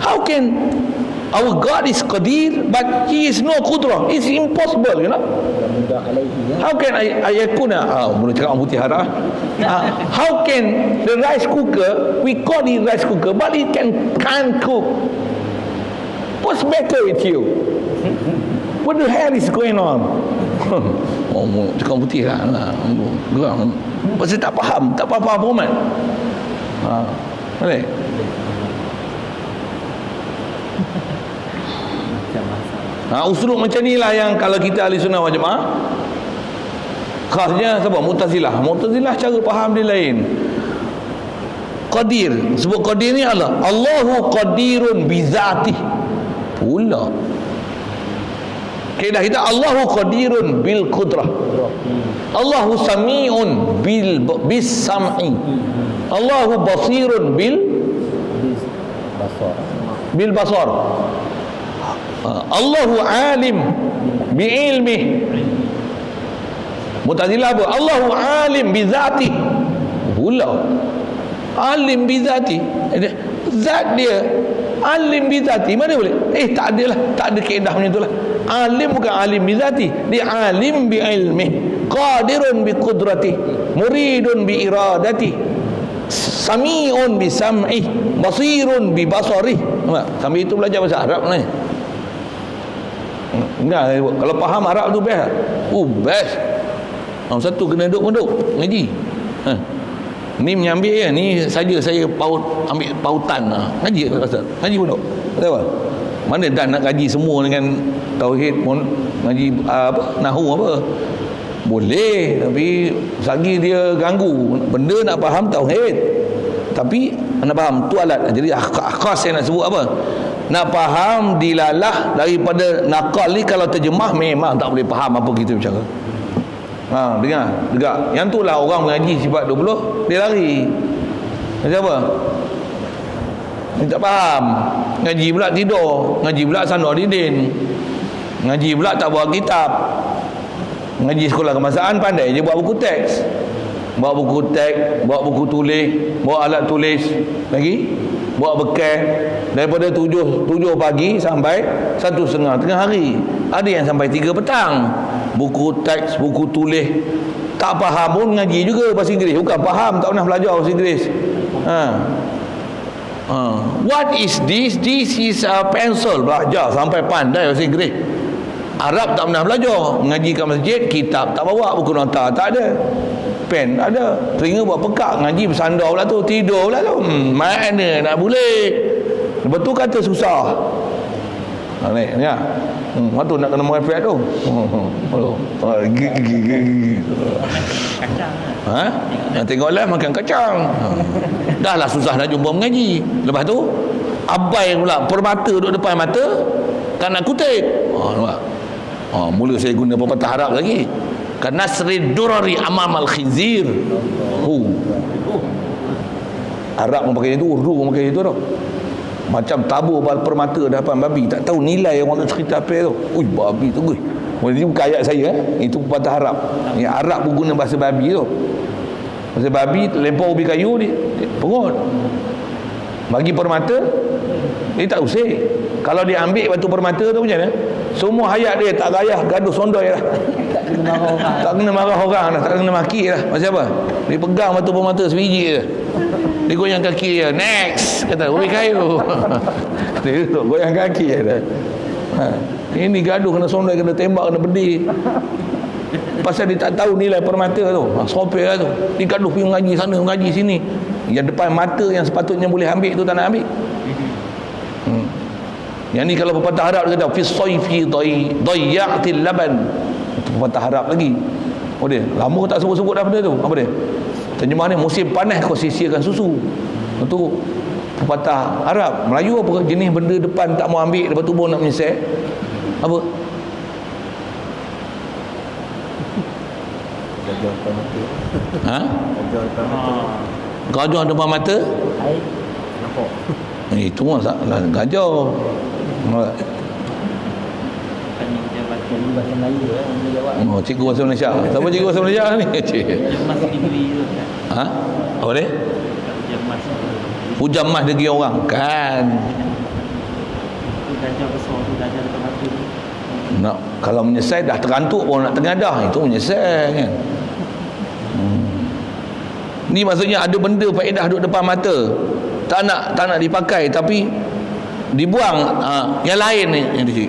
How can our God is qadir but he is no qudrah? It's impossible, you know. How can ayakuna boleh cakap orang putih harap. How can the rice cooker, we call it rice cooker, but it can't cook? What's better with you? What the hell is going on? Cakap orang putih lah. Geram. Pasal tak faham pun kan. Boleh? Usuluk macam ni lah yang kalau kita ahli sunnah wal jamaah, khasnya siapa? Mu'tazilah cara faham dia lain. Qadir, sebut qadir ni Allah. Allahu qadirun bizatih pula. Kaedah kita Allahu qadirun bil qudrah. Allahu sami'un bis sam'i. Allahu basirun bil basar. Allahu alim bi ilmi. Mu'tazilah apa? Allahu alim bi zati. Pula alim bi zati. Zat dia alim bi zati. Mana boleh? Tak ada lah. Tak ada kaedah macam itulah. Alim bukan alim bi zati. Dia alim bi ilmi. Qadirun bi qudrati. Muridun bi iradati. Sami'un bi sam'i. Basirun bi basari. Sambil itu belajar bahasa Arab ni. Enggak, kalau faham Arab tu best. Best. Satu kena duduk ngaji. Ni menyambil je. Ni saja saya ambil pautan. Ngaji Ustaz. Ngaji pun duduk. Kata apa? Mana dah nak ngaji semua dengan tauhid pun, ngaji nahwu apa? Boleh, tapi lagi dia ganggu. Benda nak faham tauhid, tapi nak faham tu alat. Jadi khas saya nak sebut apa? Nak faham dilalah daripada nakal ni, kalau terjemah memang tak boleh faham apa kita bercakap. Dengar. Yang tu lah orang mengaji sifat 20 dia lari. Macam apa? Dia tak faham. Ngaji pula tidur, ngaji pula sandar dinding, ngaji pula tak bawa kitab. Ngaji sekolah kebangsaan pandai je buat buku teks. Bawa buku teks, bawa buku tulis, bawa alat tulis lagi, bawa bekal daripada 7 pagi sampai 1:30 tengah hari. Ada yang sampai 3 petang. Buku teks, buku tulis. Tak faham pun ngaji juga bahasa Inggeris. Bukan faham, tak pernah belajar bahasa Inggeris. What is this? This is a pencil. Belajar sampai pandai bahasa Inggeris. Arab tak pernah belajar. Ngaji kat masjid, kitab tak bawa, buku nota tak ada, pen ada, telinga buat pekak, ngaji bersandar pula tu, tidur pula tu. Mana nak boleh? Betul kata susah. Ni ya. Waktu nak kena wifi tu. Tengok live makan kacang. Dah lah susah nak jumpa mengaji. Lepas tu abai pula permata duduk depan mata, tak nak kutip. Nampak? Mula saya guna pepatah Arab lagi. Kanasrid durari amamal khinzir. Arab pun pakai itu, Urdu pun pakai itu tau. Macam tabur permata depan babi, tak tahu nilai orang cerita apa tu. Babi tu gue. Ini bukan ayat saya, itu pepatah Arab. Yang Arab pun guna bahasa babi tu. Bahasa babi lempar ubi kayu dia pengut. Bagi permata dia tak usik. Kalau dia ambil batu permata tu macam mana? Semua hayat dia tak gayah gaduh sondoi lah. Tak kena marah orang dah, tak kena maki lah. Macam apa? Dia pegang batu permata sebiji je. Dia goyang kaki dia. Next, kata ubi kayu. Dia tu goyang kaki je. Ini gaduh, kena sondoi, kena tembak, kena pedih. Pasal dia tak tahu nilai permata tu. Sopir lah tu. Dia gaduh pergi mengaji sana, mengaji sini. Yang depan mata yang sepatutnya boleh ambil tu tak nak ambil. Yang ni kalau pepatah Arab dia kata fi sayfi dayya'til laban. Itu pepatah Arab lagi. Dia lama tak sebut-sebut dah benda tu. Apa dia? Terjemah ni musim panas kau sia-siakan susu. Itu Pepatah Arab, Melayu apa jenis benda depan tak mau ambil, lepas tu baru nak menyesal? Apa? Gajah depan mata. Ha? Gajah depan mata. Gajah depan mata? Air nampak. Itu masalah gajah. Jadi bahasa Melayu yang boleh jawab. Oh, cikgu bahasa Malaysia. Siapa cikgu bahasa Malaysia ni? Mas degree tu kan. Ha? Apa dia? Hujam mas. Hujam mas degi orang. Kan. Tu gajah besar tu, gajah depan mata tu. Nak, kalau menyesal dah terantuk pun nak tengadah, itu menyesal kan. Ni maksudnya ada benda faedah duduk depan mata, tak nak dipakai tapi dibuang. Yang lain ni yang dicari.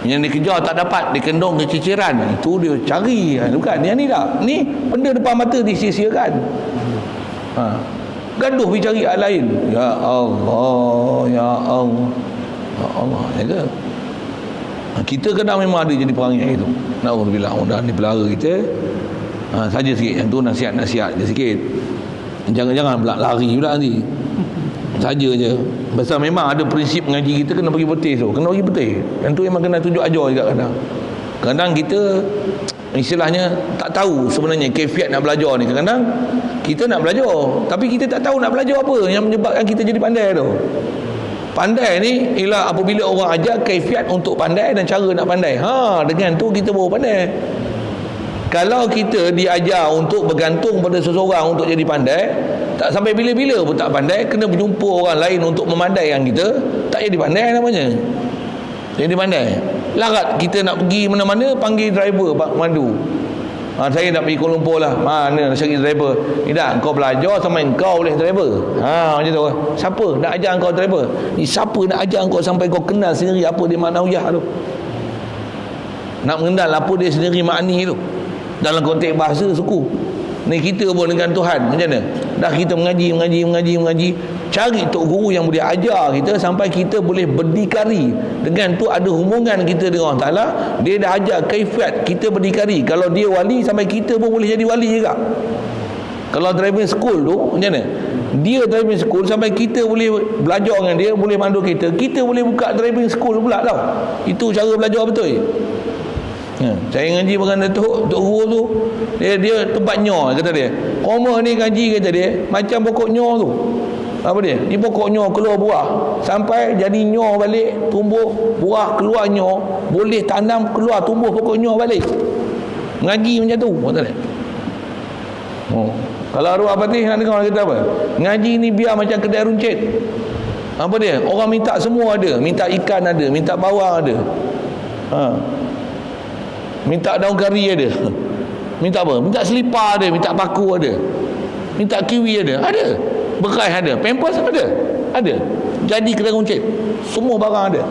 Yang dikejar tak dapat, dikendong keciciran, itu dia cari. Bukan yang ni tak. Ni benda depan mata disia-siakan. Gaduh pergi cari hal lain. Ya Allah, ya Allah, ya Allah, jaga. Kita kadang memang ada jadi perangai itu. Na'udzubillah, mudah ni pelara kita. Saja sikit yang tu, nasihat je sikit. Jangan pula lari pula nanti. Saja je. Pasal memang ada prinsip mengaji kita kena bagi betul tu. Kena bagi betul. Yang tu memang kena tunjuk ajar juga kadang. Kadang kita istilahnya tak tahu sebenarnya kaifiat nak belajar ni. Kadang kita nak belajar tapi kita tak tahu nak belajar apa yang menyebabkan kita jadi pandai tu. Pandai ni ialah apabila orang ajar kaifiat untuk pandai dan cara nak pandai. Dengan tu kita baru pandai. Kalau kita diajar untuk bergantung pada seseorang untuk jadi pandai, tak sampai bila-bila pun tak pandai, kena berjumpa orang lain untuk memandaikan kita, tak jadi pandai namanya. Jadi pandai. Larat kita nak pergi mana-mana, panggil driver Pak Mandu. Saya nak pergi Kuala Lumpur lah. Mana nak cari driver? Tidak, kau belajar sama kau boleh driver. Macam tu. Siapa nak ajar kau driver? Ni siapa nak ajar kau sampai kau kenal sendiri apa dia makna uyah tu? Nak mengenal apa dia sendiri makni tu. Dalam konteks bahasa suku. Ni kita pun dengan Tuhan macam mana? Dah kita mengaji, cari tok guru yang boleh ajar kita sampai kita boleh berdikari. Dengan tu ada hubungan kita dengan Allah Ta'ala. Dia dah ajar kaifiat kita berdikari. Kalau dia wali, sampai kita pun boleh jadi wali juga. Kalau driving school tu macam mana? Dia driving school sampai kita boleh belajar dengan dia, boleh mandu kita. Kita boleh buka driving school pula tau. Itu cara belajar betul. Saya ngaji dengan Datuk Guru tu, dia tempat nyor kata dia. Koma ni ngaji kata dia macam pokok nyor tu. Apa dia? Ni pokok nyor keluar buah sampai jadi nyor balik, tumbuh buah keluar nyor, boleh tanam keluar tumbuh pokok nyor balik. Ngaji macam tu kata dia. Kalau arwah patih nak dengar kita apa? Ngaji ni biar macam kedai runcit. Apa dia? Orang minta semua ada, minta ikan ada, minta bawang ada. Minta daun kari ada. Minta apa? Minta selipar ada, minta paku ada. Minta kiwi ada. Ada. Beras ada, pampers ada. Ada. Jadi kedai runcit. Semua barang ada.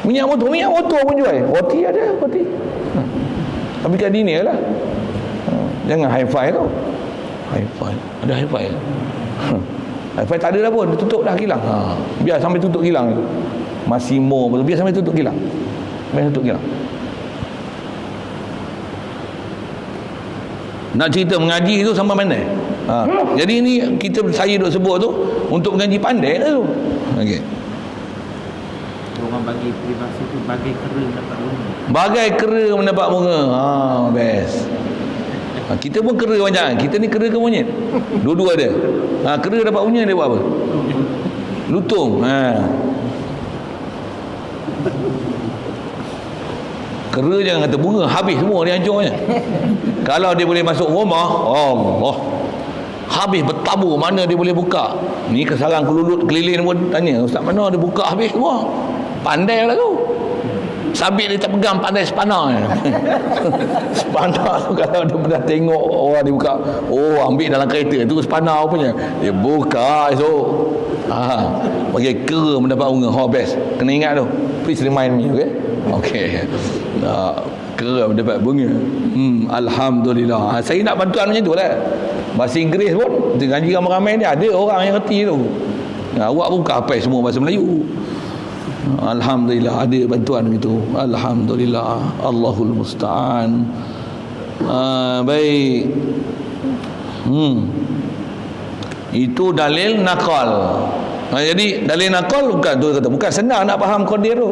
Minyak motor pun jual. Roti ada, roti. Tapi kat dini lah. Jangan hi-fi tau. Hi-fi. Ada hi-fi. Hi-fi tak ada dah pun. Dia tutup dah kilang. Biar sampai tutup kilang. Massimo pun. Biar sampai tutup kilang. Biar tutup kilang. Nak cerita mengaji tu sama pandai. Jadi ni saya duk sebut tu untuk mengaji pandai lah tu. Okey. Orang bagi peribahasa tu bagai kera mendapat bunga. Bagai kera mendapat bunga. Best. Kita pun kera macam. Kita ni kera ke monyet? Dua-dua ada. Kera dapat bunga dia buat apa? Lutung. Kera jangan kata bunga, habis semua dia hancurnya. Kalau dia boleh masuk rumah, Allah, habis bertabur mana dia boleh buka. Ni kesarang kelulut keliling pun tanya, ustaz mana dia buka habis semua. Pandai lah tu. Sabit dia tak pegang, pandai sepanar. Sepanar tu kalau dia pernah tengok orang dia buka, ambil dalam kereta tu sepanar punya. Dia buka esok. Bagi kera mendapat bunga. Best. Kena ingat tu. Please remind me, okay? Okay. Kera mendapat bunga. Alhamdulillah. Saya nak bantuan macam tu lah. Bahasa Inggeris pun ngaji ramai-ramai ni ada orang yang reti tu. Awak pun hafal semua bahasa Melayu. Alhamdulillah ada bantuan gitu. Alhamdulillah. Allahul musta'an. Baik. Itu dalil nakal. Jadi dalil nakal bukan tu kata, bukan senang nak faham qadir tu.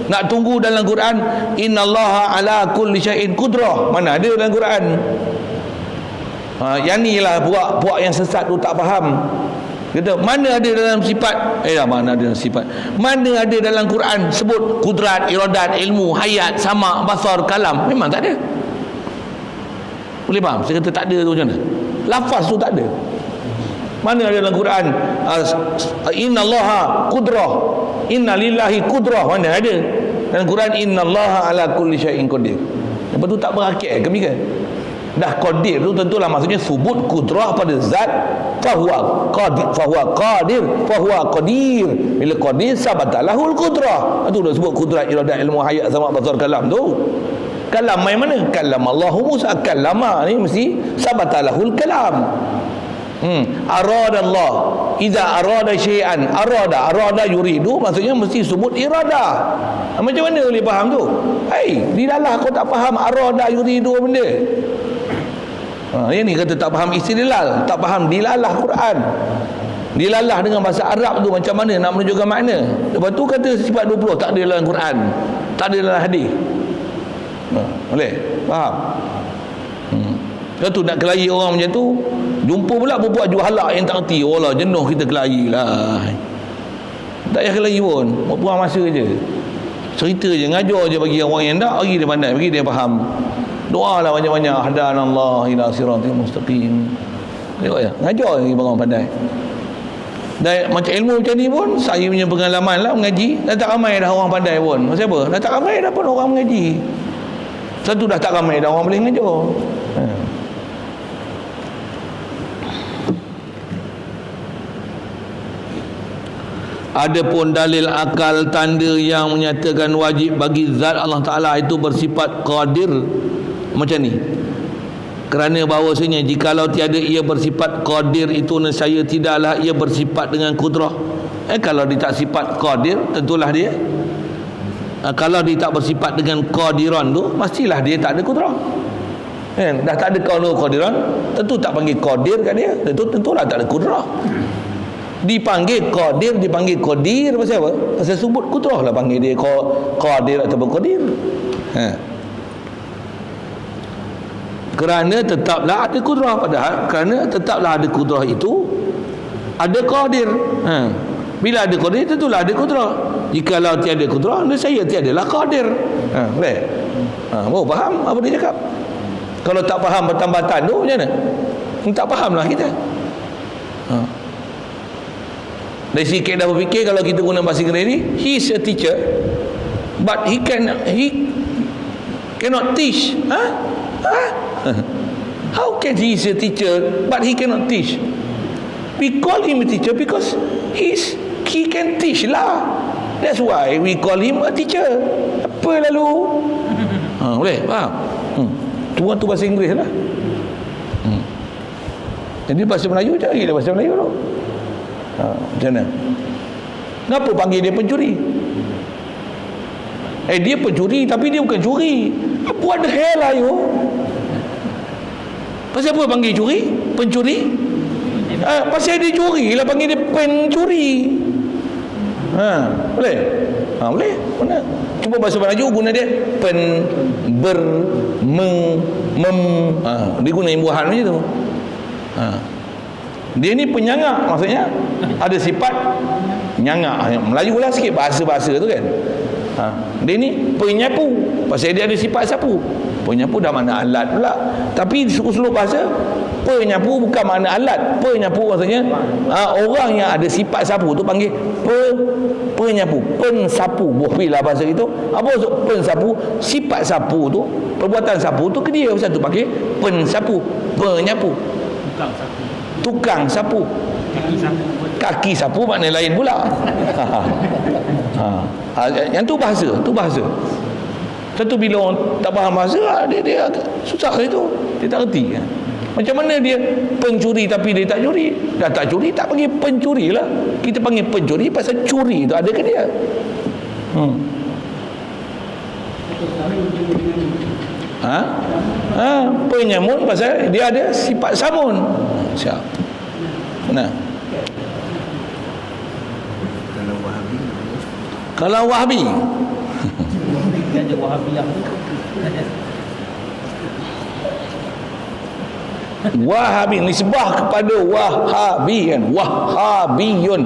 Nak tunggu dalam Quran innallaha ala kulli syai'in qudrah. Mana ada dalam Quran? Yang ni lah puak yang sesat tu tak faham. Kata mana ada dalam sifat? Mana ada dalam sifat? Mana ada dalam Quran sebut kudrat, iradat, ilmu, hayat, sama, basar, kalam? Memang tak ada. Boleh faham? Saya kata tak ada tu macam mana? Lafaz tu tak ada. Mana ada dalam Quran innallaha qudrah, inna lillahi qudrah? Mana ada dalam Quran innallaha ala kulli syai'in qadir? Lepas tu tak berakal ke kan? Dah qadir tu tentulah maksudnya subut qudrah pada zat, fahuwa qadir, fahuwa qadir. Bila qadir sabatalahul qudrah. Itu dah sebut kudrat, iradat, ilmu, hayat, sama, basar, kalam tu. Kalam main mana? Kalam Allahu Musa. Kalama ni mesti sabatalahul kalam. Arada Allah. Iza arada syai'an, arada yuridu, maksudnya mesti sebut irada. Macam mana boleh faham tu? Dilalah kau tak faham arada yuridu benda. Yang ni kata tak faham istidlal, tak faham dilalah Quran. Dilalah dengan bahasa Arab tu macam mana nak menunjukkan makna. Lepas tu kata sifat 20 tak ada dalam Quran, tak ada dalam hadis. Boleh? Faham? Lepas tu nak kelahi orang macam tu, jumpa pula berbuat juhalak yang tak erti. Oh lah, jenuh kita kelahi lah. Tak payah kelahi pun, buang masa je. Cerita je, ngajar je bagi orang yang tak, bagi dia pandai, bagi dia faham. Doa lah banyak-banyak, hadanallah ila siratal mustaqim. Tengok ya, ngajar lagi orang pandai. Dan macam ilmu macam ni pun, saya punya pengalaman lah mengaji, dah tak ramai dah orang pandai pun. Maksud apa? Dah tak ramai dah pun orang mengaji. Satu dah tak ramai dah orang boleh ngajar. Adapun dalil akal tanda yang menyatakan wajib bagi zat Allah Ta'ala itu bersifat qadir macam ni. Kerana bahawasanya jikalau tiada ia bersifat qadir itu nescaya tidaklah ia bersifat dengan kudrah. Kalau dia tak sifat qadir, tentulah dia kalau dia tak bersifat dengan qadiran tu, pastilah dia tak ada kudrah. Dah tak ada qaul qadiran, tentu tak panggil qadir kat dia, tentulah tak ada kudrah. Dipanggil qadir, dipanggil qadir pasal apa? Pasal sebut kudrah lah panggil dia qadir ataupun qadir. Kerana tetaplah ada kudrah, padahal kerana tetaplah ada kudrah itu ada qadir. Bila ada qadir, tentulah ada kudrah. Jikalau tiada kudrah, saya tiadalah qadir. Boleh? Baru faham apa dia cakap. Kalau tak faham bertambatan tu macam mana? Tak fahamlah kita. Dari sikit dah berfikir, kalau kita guna bahasa Inggeris ni, he is a teacher but he cannot teach. How can he is a teacher but he cannot teach? We call him a teacher because he can teach lah. That's why we call him a teacher. Apa lalu? Boleh? Faham? Tu bahasa Inggeris lah. Jadi bahasa Melayu cari lah bahasa Melayu tu. Macam mana? Kenapa panggil dia pencuri? Dia pencuri tapi dia bukan curi. What the hell are you? Pasal apa panggil curi? Pencuri? Pasal dia curi lah panggil dia pencuri. Boleh? Boleh. Mana? Cuba bahasa Melayu guna dia pen, ber, meng, mem. Dia guna imbuhan macam tu. Dia ni penyangak, maksudnya ada sifat nyangak. Melayu lah sikit bahasa-bahasa tu kan. Dia ni penyapu, pasal dia ada sifat sapu. Penyapu dah makna alat pula. Tapi seluruh bahasa, penyapu bukan makna alat. Penyapu maksudnya orang yang ada sifat sapu tu panggil penyapu, pensapu. Buhpilah bahasa itu. Apa maksud pensapu? Sifat sapu tu, perbuatan sapu tu ke dia, pasal tu panggil pensapu, penyapu. Tukang sapu. Kaki sapu makna lain pula. Yang tu bahasa. Satu bila orang tak faham bahasa, dia susah itu. Dia tak reti. Macam mana dia pencuri tapi dia tak curi? Dah tak curi, tak panggil pencuri lah. Kita panggil pencuri pasal curi tu ada ke dia. Penyamun pasal dia ada sifat samun. Siap. Nah. Kalau Wahabi, Ada Wahabiyah tu. Wahabi nisbah kepada Wahabi kan, Wahabiyun.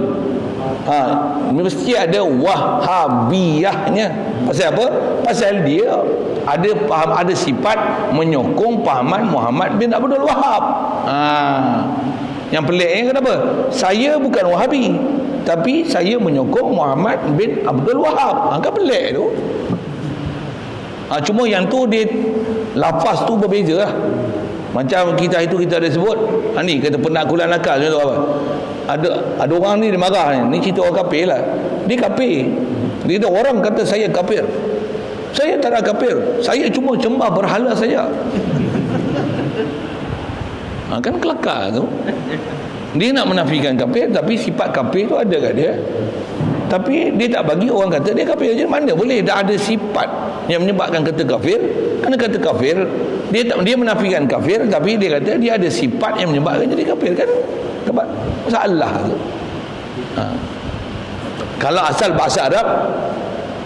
Mesti ada Wahabiyahnya. Pasal apa? Pasal dia ada sifat menyokong pahaman Muhammad bin Abdul Wahab. Yang peliknya kenapa? Saya bukan Wahabi, tapi saya menyokong Muhammad bin Abdul Wahab. Kan pelik tu. Cuma yang tu dia lafaz tu berbeza lah. Macam kita ada sebut ni kata penaklukan nakal contoh apa? Ada orang ni dia marah ni cerita orang kafir lah. Dia kafir. Dia kata orang kata saya kafir. Saya tak ada kafir. Saya cuma sembah berhala saja. Kan kelakar tu. Dia nak menafikan kafir, tapi sifat kafir tu ada kat dia. Tapi dia tak bagi orang kata dia kafir je. Mana boleh dah ada sifat yang menyebabkan kata kafir. Kerana kata kafir, dia menafikan kafir, tapi dia kata dia ada sifat yang menyebabkan jadi kafir. Kan masalah tu. Kalau asal bahasa Arab,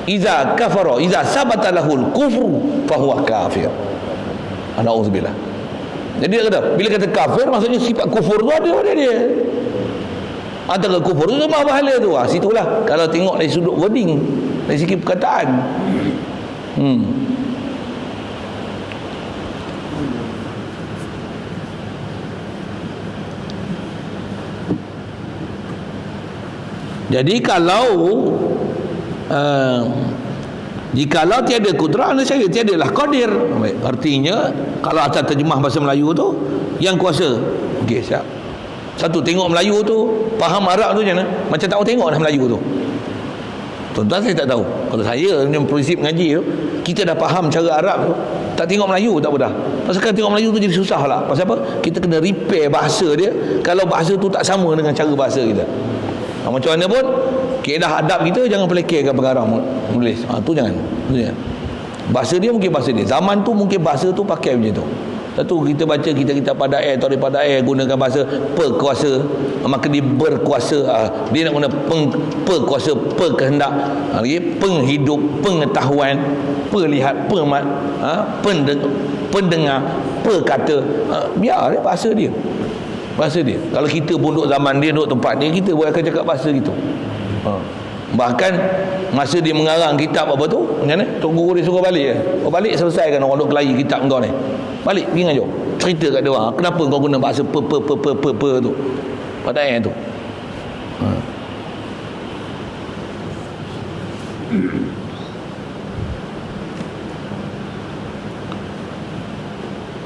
iza kafara, iza sabata lahul kufru fahuwa kafir. Na'udzubillah. Jadi dia kata, bila kata kafir, maksudnya sifat kufur tu ada pada dia. Antara kufur tu sembah berhala tu. Situlah kalau tengok dari sudut wording, dari segi perkataan. Jadi jikalau tiada kudrah, anda saya tiadalah qadir. Artinya kalau atas terjemah bahasa Melayu tu yang kuasa. Okey, siap. Satu, tengok Melayu tu, faham Arab tu macam mana? Macam tak tengok dah Melayu tu. Tuan-tuan saya tak tahu. Kalau saya dengan prinsip ngaji tu, kita dah faham cara Arab tu, tak tengok Melayu tak mudah. Pasal kan tengok Melayu tu jadi susah lah. Pasal apa? Kita kena repair bahasa dia kalau bahasa tu tak sama dengan cara bahasa kita. Macam mana pun kaedah adab kita jangan pelekehkan perkara menulis. Tu jangan. Bahasa dia mungkin bahasa dia. Zaman tu mungkin bahasa tu pakai macam tu. Satu, kita baca kita pada air, tarik pada air, gunakan bahasa perkuasa, maka dia berkuasa. Dia nak guna perkuasa, perkehendak, penghidup, pengetahuan, perlihat, pendengar, perkata. Biar bahasa dia. Bahasa dia. Kalau kita pun duduk zaman dia, duduk tempat dia, kita boleh akan cakap bahasa gitu. Bahkan masa dia mengarang kitab apa tu, macam mana? Tok guru dia suruh balik. Balik selesaikan orang duk kelahi kitab kau ni. Balik pergi ngajar. Cerita kat dia orang, kenapa kau guna bahasa tu pada ayat tu.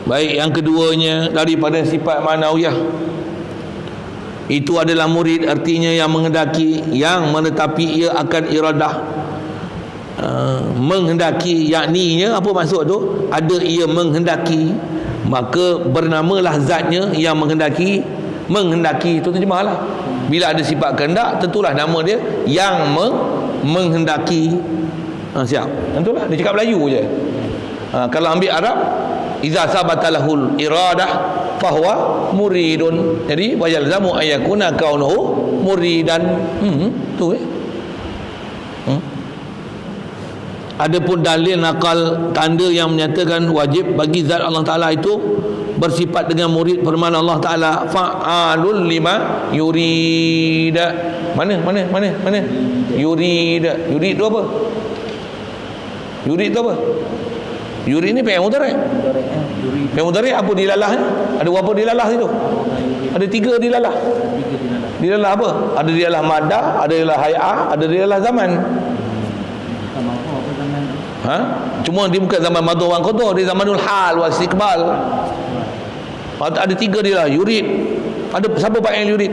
Baik, yang keduanya daripada sifat ma'nawiyah, itu adalah murid, artinya yang menghendaki, yang menetapi ia akan iradah. Menghendaki, yakninya apa maksud tu? Ada ia menghendaki, maka bernamalah zatnya yang menghendaki. Menghendaki itu terjemahlah. Bila ada sifat kehendak, tentulah nama dia yang menghendaki. Siap. Tentulah dia cakap Melayu je. Kalau ambil Arab, iza sabatalahul iradah fahuwa muridun. Jadi wayalzamu ayakuna kaunuhu muridan. Tu Adapun dalil nakal tanda yang menyatakan wajib bagi zat Allah Ta'ala itu bersifat dengan murid firman Allah Ta'ala, fa'alul lima yurida. Mana? Yurida. Yurid tu apa? Yurid tu apa? Yurid ni fi'il mudhari'. Fi'il mudhari' apa dilalah ni? Ada berapa dilalah situ? Ada 3 dilalah. Dilalah apa? Ada dilalah madah, ada dilalah hay'ah, ada dilalah zaman. Cuma dia bukan zaman madhu wa qadha, dia zamanul hal wa istiqbal. Ada 3 dilalah. Yurid. Ada siapa fa'il yurid?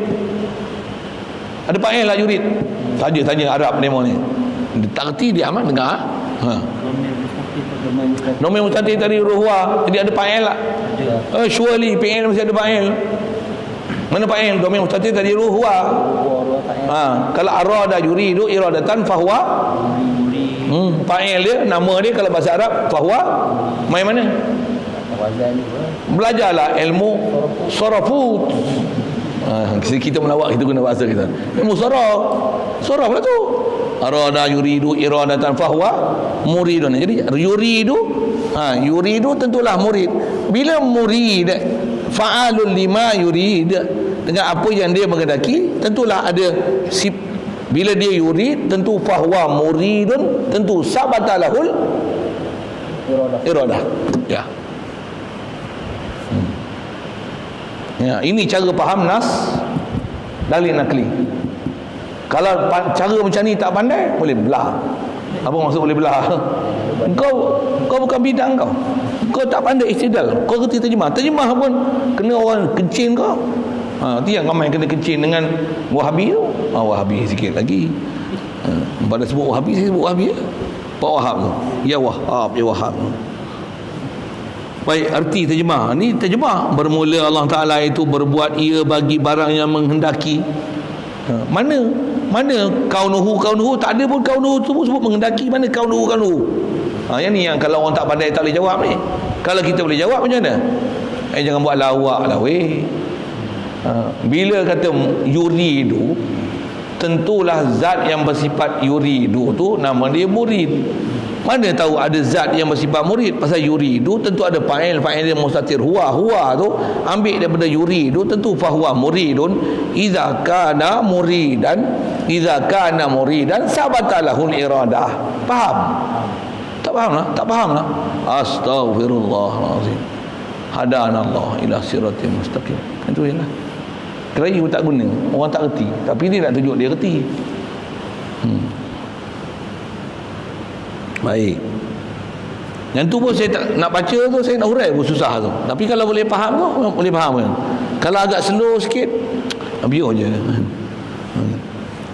Ada fa'il lah yurid. Tanya Arab demo ni. Tak erti dia amat dengar. Nomen mustatir tadi ruhwa, jadi ada fa'il lah. Surely fi'il mesti ada fa'il. Mana fa'il? Domain mustatir tadi ruhwa. Kalau arada yuridu iradatan fahuwa fa'il dia, nama dia kalau bahasa Arab fahuwa. Main mana? Belajarlah ilmu sarafut. Kita melawak, kita guna bahasa kita. Ilmu saraf. Saraf lah tu. arada yuridu iradatan fahuwa muridun. Jadi yuridu tentulah murid. Bila murid fa'alul lima yurid, dengan apa yang dia menghendaki, tentulah ada bila dia yurid, tentu fahuwa muridun, tentu sabatalahul iradah. Ya. Ya, ini cara faham nas dalil nakli. Kalau cara macam ni tak pandai, boleh belah. Apa maksud boleh belah? Kau bukan bidang kau. Kau tak pandai istidlal. Kau kerti terjemah. Terjemah pun kena orang kencing kau. Itu yang ramai kena kencing dengan Wahabi tu. Wahabi sikit lagi. Pada sebut Wahabi, saya sebut Wahabi. Pak Wahab tu. Ya Wahab. Baik, arti terjemah. Ni terjemah. Bermula Allah Ta'ala itu berbuat ia bagi barang yang menghendaki. Mana kaunuhu tak ada pun kaunuhu tu sebut menghendaki. Mana kaunuhu. Yang ni yang kalau orang tak pandai tak boleh jawab ni. Kalau kita boleh jawab macam mana? Jangan buat lawak lah weh. Bila kata yuridu, tentulah zat yang bersifat yuridu tu nama dia murid. Mana tahu ada zat yang bersifat murid? Pasal yuridu tentu ada fa'il dia mustatir. Huwa tu ambil daripada yuridu, tentu fahuwa muridun. Idza kana muridan sabatalahul iradah. Faham? Tak faham lah. Astaghfirullahalazim. Hadanallah ila siratal mustaqim. Itu jelah. Kerana tak guna, orang tak reti, tapi dia nak tunjuk dia reti. Baik. Yang tu pun saya tak nak baca tu, saya nak hurai pun susah tu. Tapi kalau boleh faham tu, boleh faham kan. Kalau agak slow sikit, biar je.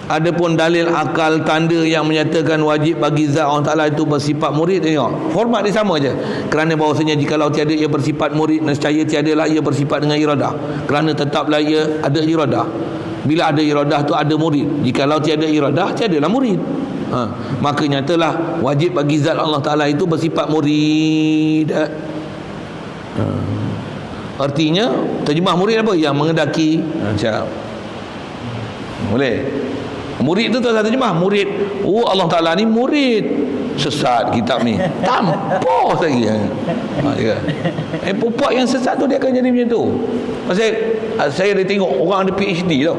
Adapun dalil akal tanda yang menyatakan wajib bagi zat Allah Ta'ala itu bersifat murid, tengok format dia sama je. Kerana bahawasanya jikalau tiada ia bersifat murid, nescaya tiadalah ia bersifat dengan iradah. Kerana tetaplah ia ada iradah. Bila ada iradah tu ada murid. Jikalau tiada iradah, tiadalah murid. Maka nyatalah wajib bagi zat Allah Ta'ala itu bersifat murid. Artinya terjemah murid apa? Yang menghendaki. Boleh. Murid tu tak terjemah murid. Allah Ta'ala ni murid. Sesat kitab ni. Tampos lagi. Pupak yang sesat tu dia akan jadi macam tu. Pasal saya dah tengok orang ada PhD tau.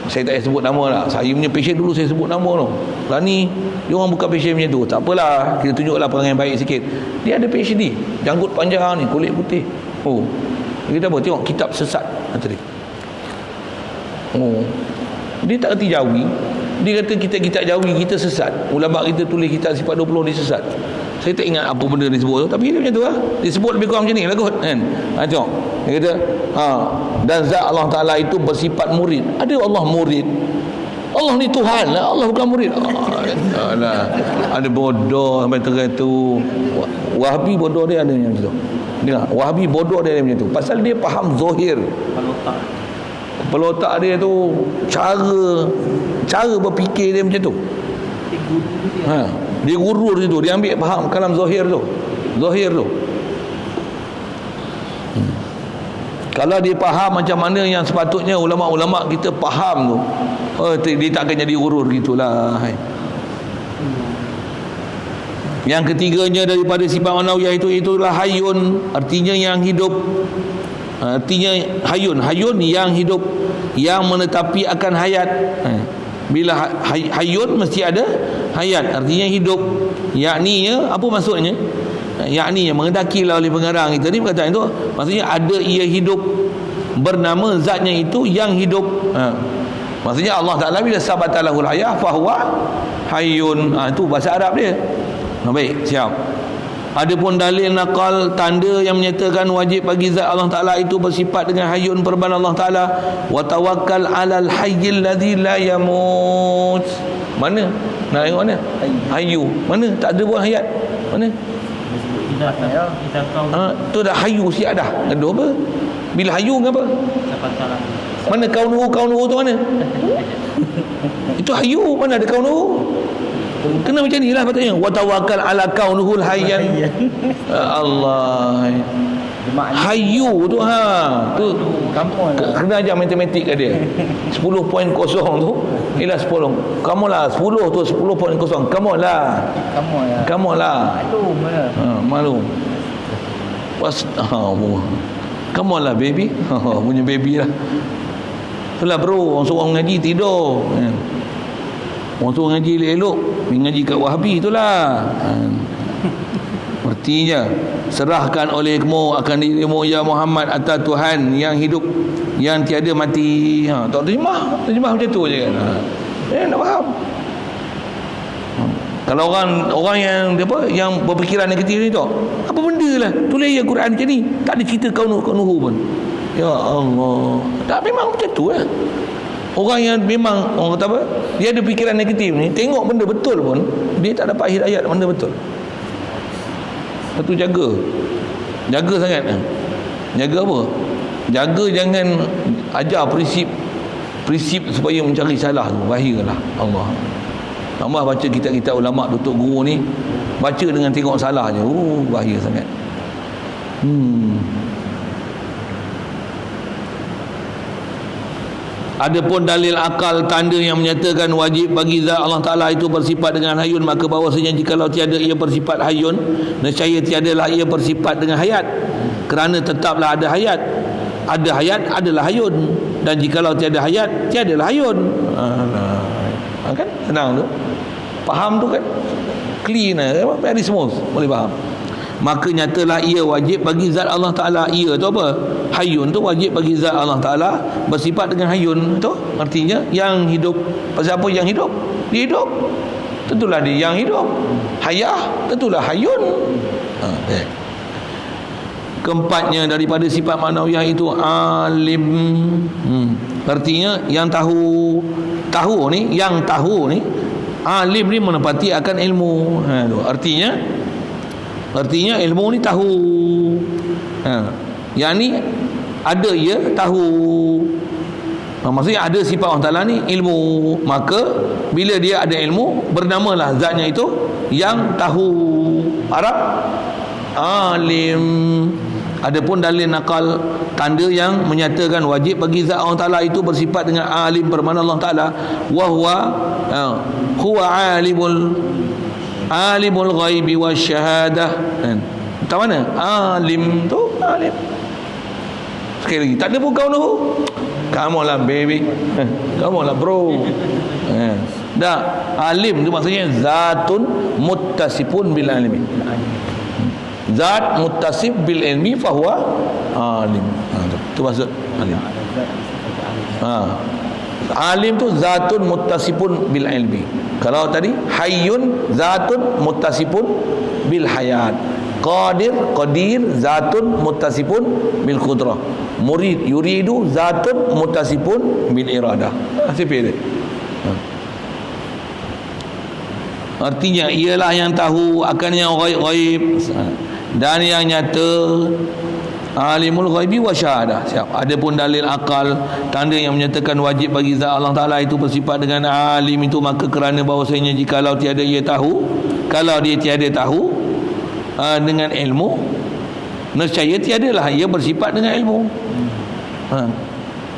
Saya tak payah sebut nama lah. Saya punya patient dulu saya sebut nama tau. Lah ni dia orang bukan patient macam tu. Tak apalah, kita tunjuklah perangai baik sikit. Dia ada PhD, janggut panjang ni, kulit putih. Kita apa? Tengok kitab sesat tadi. Dia tak erti Jawi. Dia kata kita Jawi kita sesat. Ulama kita tulis kitab sifat 20 dia sesat. Saya tak ingat apa benda dia sebut tu, tapi dia macam tu lah. Dia sebut lebih kurang macam ni lah kot kan. Tengok. Dia kata dan zat Allah Ta'ala itu bersifat murid. Ada Allah murid. Allah ni Tuhan lah, Allah bukan murid. Ada bodoh sampai terang tu. Wahabi bodoh dia ada macam tu. Dengar, Wahabi bodoh dia ada macam tu. Pasal dia faham zahir. Kepala otak dia tu, cara berfikir dia macam tu. Dia gurur situ, dia ambil faham kalam zahir tu. Kalau dia faham macam mana yang sepatutnya ulama-ulama kita faham tu, dia tak akan jadi gurur gitulah. Yang ketiganya daripada sifat ma'nawiyah itulah hayyun, artinya yang hidup. Artinya hayun yang hidup, yang menetapi akan hayat. Bila hayun mesti ada hayat, artinya hidup. Yakni apa maksudnya? Yakni menghendakilah oleh pengarang kita ni perkataan itu, maksudnya ada ia hidup, bernama zatnya itu yang hidup. Maksudnya Allah Ta'ala bila sabatalahul hayah fahuwa hayyun. Itu bahasa Arab dia. Baik, siap. Adapun dalil nakal tanda yang menyatakan wajib bagi zat Allah Ta'ala itu bersifat dengan hayyun perubahan Allah Ta'ala. Wa tawakkal 'alal hayyil ladzi la yamut. Mana? Nak tengok mana? Hayyu. Mana? Tak ada pun hayat. Mana? Tu dah hayyu siap dah. Gaduh apa? Bila hayyu ngapa? Mana kaunuhu tu mana? Itu hayyu, mana ada kaunuhu? Kena macam ni lah patutnya. Wa tawakkal ala kaunuhul hayyan. Allah. Hayu tu tu kena ajar matematik ke dia. 10.0 tu ialah 10. Kamu lah 10 tu 10.0. Kamu lah. Malu. Come on lah baby. Punya baby lah. Itulah bro, orang suruh ngaji tidur. Orang suruh ngaji elok, ngaji kat Wahabi itulah. Artinya serahkan olehmu akan dirimu ya Muhammad atas Tuhan yang hidup, yang tiada mati. Tak terjemah macam tu je kan. Nak faham. Kalau orang yang berfikiran negatif ni tu, apa benda lah tulis ayat Quran macam ni, tak ada cerita kau Nuhu pun. Ya Allah, tak, memang macam tu lah. Orang yang memang orang kata apa, dia ada fikiran negatif ni, tengok benda betul pun dia tak dapat hidayat benda betul. Satu jaga sangat. Jaga apa? Jaga jangan ajar prinsip supaya mencari salah tu, bahayalah. Allah tambah baca kitab-kitab ulama' Datuk Guru ni, baca dengan tengok salah je, bahaya sangat. Adapun dalil akal tanda yang menyatakan wajib bagi zat Allah Ta'ala itu bersifat dengan hayun, maka bahawasanya jikalau tiada ia bersifat hayun, nescaya tiadalah ia bersifat dengan hayat, kerana tetaplah ada hayat. Ada hayat adalah hayun, dan jikalau tiada hayat tiadalah hayun. Kan senang tu, faham tu kan, clean lah, very smooth, boleh faham. Maka nyatalah ia wajib bagi zat Allah Ta'ala. Ia tu apa? Hayun tu wajib bagi zat Allah Ta'ala bersifat dengan hayun tu. Artinya yang hidup. Pasal apa yang hidup? Dia hidup, tentulah dia yang hidup. Hayah, tentulah hayun. Keempatnya daripada sifat mahnawiyah itu alim. Artinya yang tahu ni, yang tahu ni, alim ni menepati akan ilmu. Artinya ilmu ni tahu. Yang ni ada ia tahu. Maksudnya ada sifat Allah Ta'ala ni ilmu. Maka bila dia ada ilmu, bernamalah zatnya itu yang tahu. Arab alim. Adapun dalil nakal tanda yang menyatakan wajib bagi zat Allah Ta'ala itu bersifat dengan alim, bermakna Allah Ta'ala huwa alimul ghaibi wasyahadah. Tak mana? Alim tu alim. Sekali lagi, tak ada pun kau Nuhu. Kamu lah baby. Kamu lah bro. Dah, alim tu maksudnya zatun muttasifun bil ilmi. Zat muttasif bil ilmi fahuwa alim. Tu maksud alim. Alim tu zatun muttasifun bil ilmi. Kalau tadi hayyun zatun muttasifun bil hayat. Qadir zatun muttasifun bil qudrah. Murid yuridu zatun muttasifun bil iradah. Sifat dia. Artinya ialah yang tahu akan yang ghaib dan yang nyata, alimul ghaibi wa syahadah. Siap. Adapun dalil akal tanda yang menyatakan wajib bagi zat Allah Ta'ala itu bersifat dengan alim itu, maka kerana bahawasanya jikalau tiada ia tahu, kalau dia tiada tahu dengan ilmu, nescaya tiadalah ia bersifat dengan ilmu.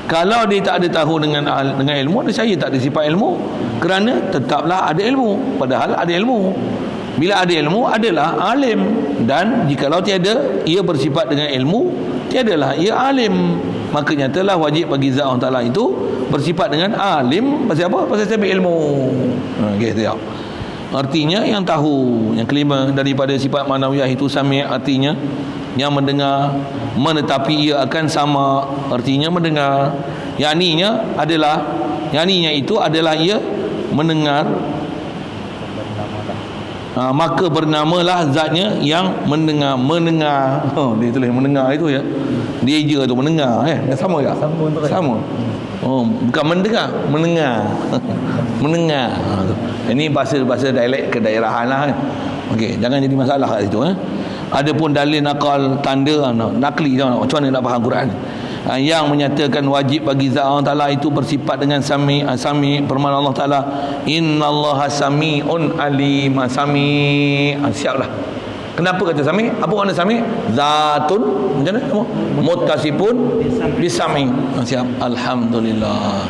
Kalau dia tak ada tahu dengan ilmu, nescaya tak ada sifat ilmu, kerana tetaplah ada ilmu, padahal ada ilmu. Bila ada ilmu adalah alim, dan jikalau tiada ia bersifat dengan ilmu, tiadalah ia alim. Maka nyatalah wajib bagi zat Allah Ta'ala itu bersifat dengan alim. Pasal apa? Pasal sebab ilmu. Gitu ya. Artinya yang tahu. Yang kelima daripada sifat mahnawiyah itu sami', artinya yang mendengar, menetapi ia akan sama, artinya mendengar. Yakninya itu adalah ia mendengar. Maka bernamalah zatnya yang mendengar. Dia tulis mendengar itu ya. Dia je tu mendengar sama tak? Sama. Bukan mendengar, mendengar. Mendengar. Ini bahasa dialek kedaerahan lah kan. Okey, jangan jadi masalah kat situ Adapun dalil nakal tanda nakli, macam mana nak faham Quran yang menyatakan wajib bagi zat Allah Ta'ala itu bersifat dengan sami, permana Allah Ta'ala innallaha sami'un alim. Siaplah Kenapa kata sami? Apa makna sami? Zatun macam mana kamu? Muttasifun bisami. Siap. Alhamdulillah.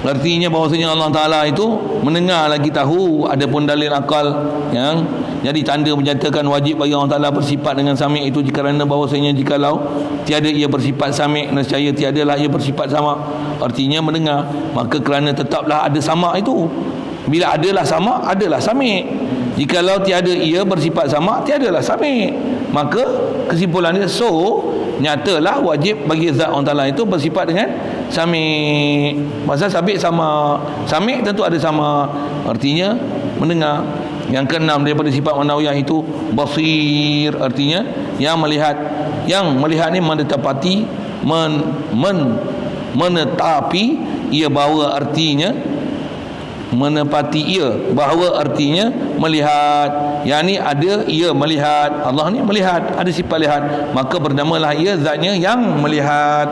Artinya bahawasanya Allah Ta'ala itu mendengar lagi tahu, adapun dalil akal yang jadi tanda menyatakan wajib bagi Allah Ta'ala bersifat dengan sami' itu kerana bahawasanya jikalau tiada ia bersifat sami', nescaya tiadalah ia bersifat sama. Artinya mendengar, maka kerana tetaplah ada sama itu. Bila adalah sama, adalah sami'. Jikalau tiada ia bersifat sama, tiadalah sami'. Maka kesimpulannya, nyatalah wajib bagi zat Allah Ta'ala itu bersifat dengan sami'. Pasal sabit sama, sami' tentu ada sama, artinya mendengar. Yang keenam daripada sifat ma'nawiyah itu basir, artinya yang melihat. Yang melihat ni menetapati, menetapi ia bahawa artinya menepati ia bahawa artinya melihat. Yang ni ada ia melihat, Allah ni melihat, ada sifat lihat, maka bernamalah ia zatnya yang melihat.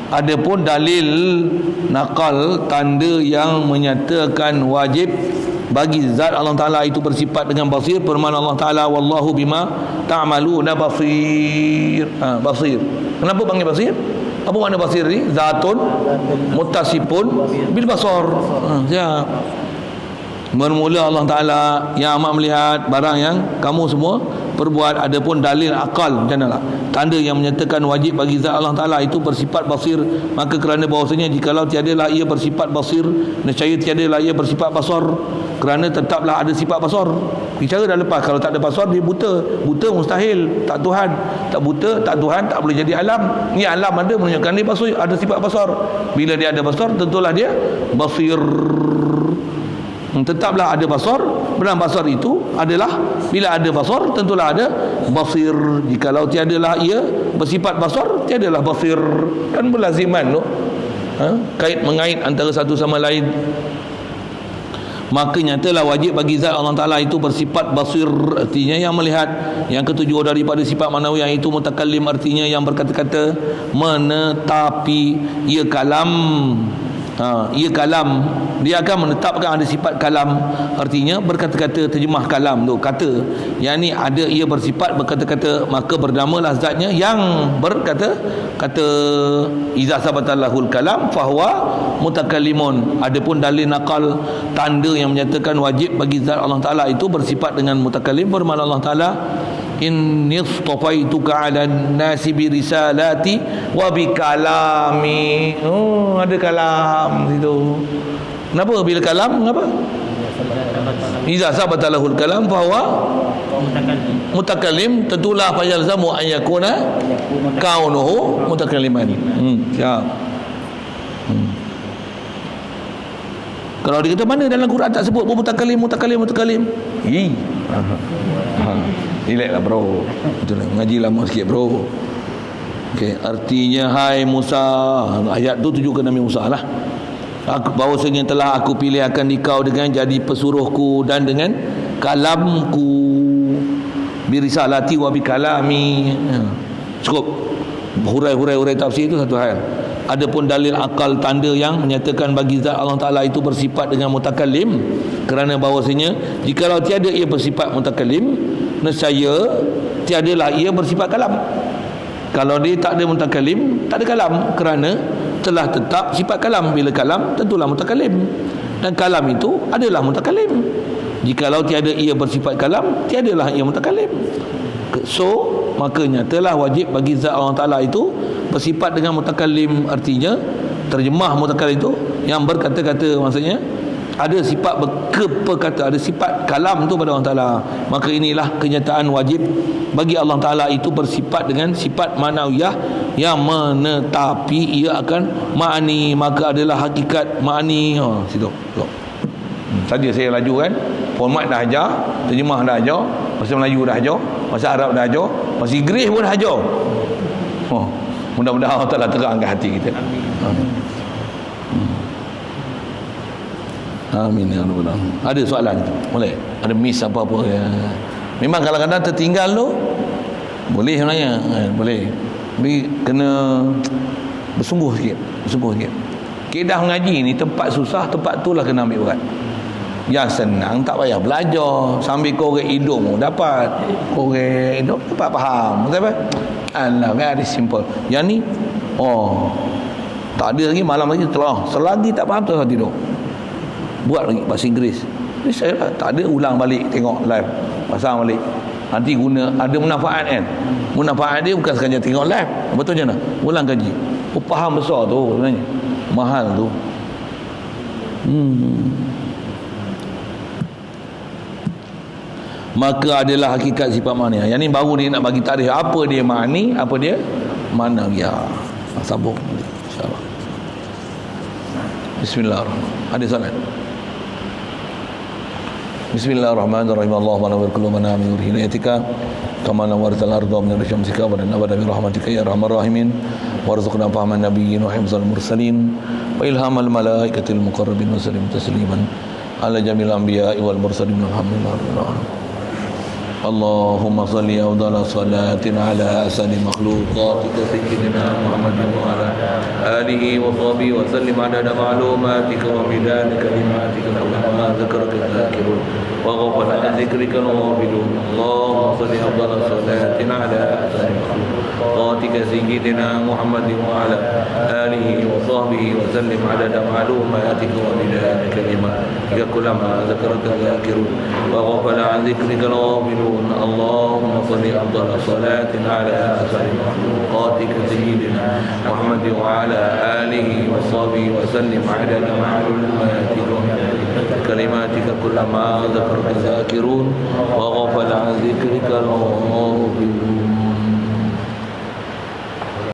Adapun dalil nakal, tanda yang menyatakan wajib bagi zat Allah Ta'ala itu bersifat dengan basir, firman Allah Ta'ala, wallahu bima ta'maluna basir. Basir, kenapa panggil basir? Apa makna basir ni? Zatun muttasifun bil basar. Siap. Bermula Allah Ta'ala yang amat melihat barang yang kamu semua perbuat. Adapun dalil akal, macam mana lah? Tanda yang menyatakan wajib bagi zat Allah Ta'ala itu bersifat basir, maka kerana bahawasanya jikalau tiadalah ia bersifat basir, nescaya tiadalah ia bersifat basar, kerana tetaplah ada sifat basar. Bicara dah lepas, kalau tak ada basar dia buta. Buta mustahil, tak Tuhan. Tak buta, tak Tuhan, tak boleh jadi alam. Ni alam ada menunjukkan dia basir, ada sifat basar. Bila dia ada basar, tentulah dia basir. Tetaplah ada basar. Benar, basar itu adalah, bila ada basar tentulah ada basir. Jikalau tiadalah ia bersifat basar, tiadalah basir. Kan berlaziman tu, kait mengait antara satu sama lain. Maka nyatalah wajib bagi zat Allah Ta'ala itu bersifat basir, artinya yang melihat. Yang ketujuh daripada sifat ma'nawiyah itu mutakallim, artinya yang berkata-kata, menetapi. Ia kalam, ia kalam, dia akan menetapkan ada sifat kalam, artinya berkata-kata, terjemah kalam tu kata. Yang ni ada ia bersifat berkata-kata, maka bernamalah zatnya yang berkata-kata. Iza sabatalahul kalam fahuwa mutakallimun. Adapun dalil nakal, tanda yang menyatakan wajib bagi zat Allah Ta'ala itu bersifat dengan mutakallim, firman Allah Ta'ala, inni istafaituka 'alan nasi bi risalati wa bi kalami. Ada kalam situ. Kenapa bila kalam? Kenapa? Iza sabatalahul kalam fa huwa mutakallim, tentulah fayalzamu an yakuna kaunuhu mutakalliman. Ya. Kalau dia kata mana dalam Quran tak sebut mutakallim. Relax lah bro. Betul lah, ngaji lama sikit bro. Okay, artinya hai Musa, ayat tu tuju ke Nabi Musa lah. Bahawasanya telah aku pilih akan dikau dengan jadi pesuruhku dan dengan kalamku, birisalati wa bikalami. Cukup hurai tafsir itu satu hal. Adapun dalil akal, tanda yang menyatakan bagi zat Allah Ta'ala itu bersifat dengan mutakallim, kerana bahawasanya jikalau tiada ia bersifat mutakallim, nescaya tiadalah ia bersifat kalam. Kalau dia tak ada mutakallim, tak ada kalam, kerana telah tetap sifat kalam. Bila kalam, tentulah mutakallim, dan kalam itu adalah mutakallim. Jikalau tiada ia bersifat kalam, tiadalah ia mutakallim. Maka nyatalah wajib bagi zat Allah Ta'ala itu bersifat dengan mutakallim, artinya terjemah mutakallim itu yang berkata-kata, maksudnya ada sifat berkata, ada sifat kalam tu pada Allah Ta'ala. Maka inilah kenyataan wajib bagi Allah Ta'ala itu bersifat dengan sifat ma'nawiyah yang menetapi ia akan ma'ani, maka adalah hakikat ma'ani. Situ. Tadi saya laju kan, format dah ajar, terjemah dah ajar, bahasa Melayu dah ajar, bahasa Arab dah ajar, bahasa Inggeris pun dah ajar. Mudah-mudahan Allah Ta'ala terangkan hati kita. Amin ya rabbal alamin. Ada soalan? Boleh? Ada miss apa-apa ya? Memang kadang-kadang tertinggal tu boleh sebenarnya, boleh. Tapi kena bersungguh sikit. Kedah mengaji ni tempat susah, tempat tu lah kena ambil berat. Yang senang tak payah belajar, sambil korek hidung dapat, korek hidung dapat faham. Betul tak? Alah, very simple. Yang ni tak ada lagi, malam lagi telah. Selagi tak faham terus tidur. Buat lagi bahasa Inggeris. Jadi saya tak ada, ulang balik tengok live, pasang balik. Nanti guna, ada manfaat kan. Manfaat dia bukan sekadar tengok live. Betul je nak? Ulang kaji. Faham besar tu sebenarnya. Mahal tu. Maka adalah hakikat sifat makna. Yang ni baru dia nak bagi tarikh apa dia makni, apa dia mana ya. Sambung insya-Allah. Bismillahirrahmanirrahim. Ada soalan? Bismillahirrahmanirrahim. Allahumma nawwir qulubana min nuri hidayatika kama nawwartal arda min nuri syamsika wa nawwir bi rahmatika ya arhamar rahimin warzuqna fahman nabiyyin wa hifzal mursalin wa ilhamal malaikatil muqarrabin wa sallim tasliman ala jamil anbiya'i wal mursalin walhamdulillahi rabbil alamin. Allahumma salli afdala salatin ala asani makhluqatika sayyidina Muhammadin wa ala alihi wa sahbihi wa sallim adada ma'lumatika wa midad kalimatika kama dzakaraka dzakirun wa ghafala an dzikrika al-ghafilun. Allahumma salli afdala salatin ala asani makhluqatika sayyidina Muhammadin wa ala alihi wa sahbihi wa sallim adada ma'lumatika wa midad kalimatika kama dzakaraka dzakirun wa ghafala an dzikrika al-ghafilun. اللهم صل أفضل صلاة على أسر مخلوقاتك سيدنا محمد وعلى آله وصحبه وسلم عدد معلوماتك كلماتك كلما ذكرك ذاكرون وغفل عن ذكرك الغافلون.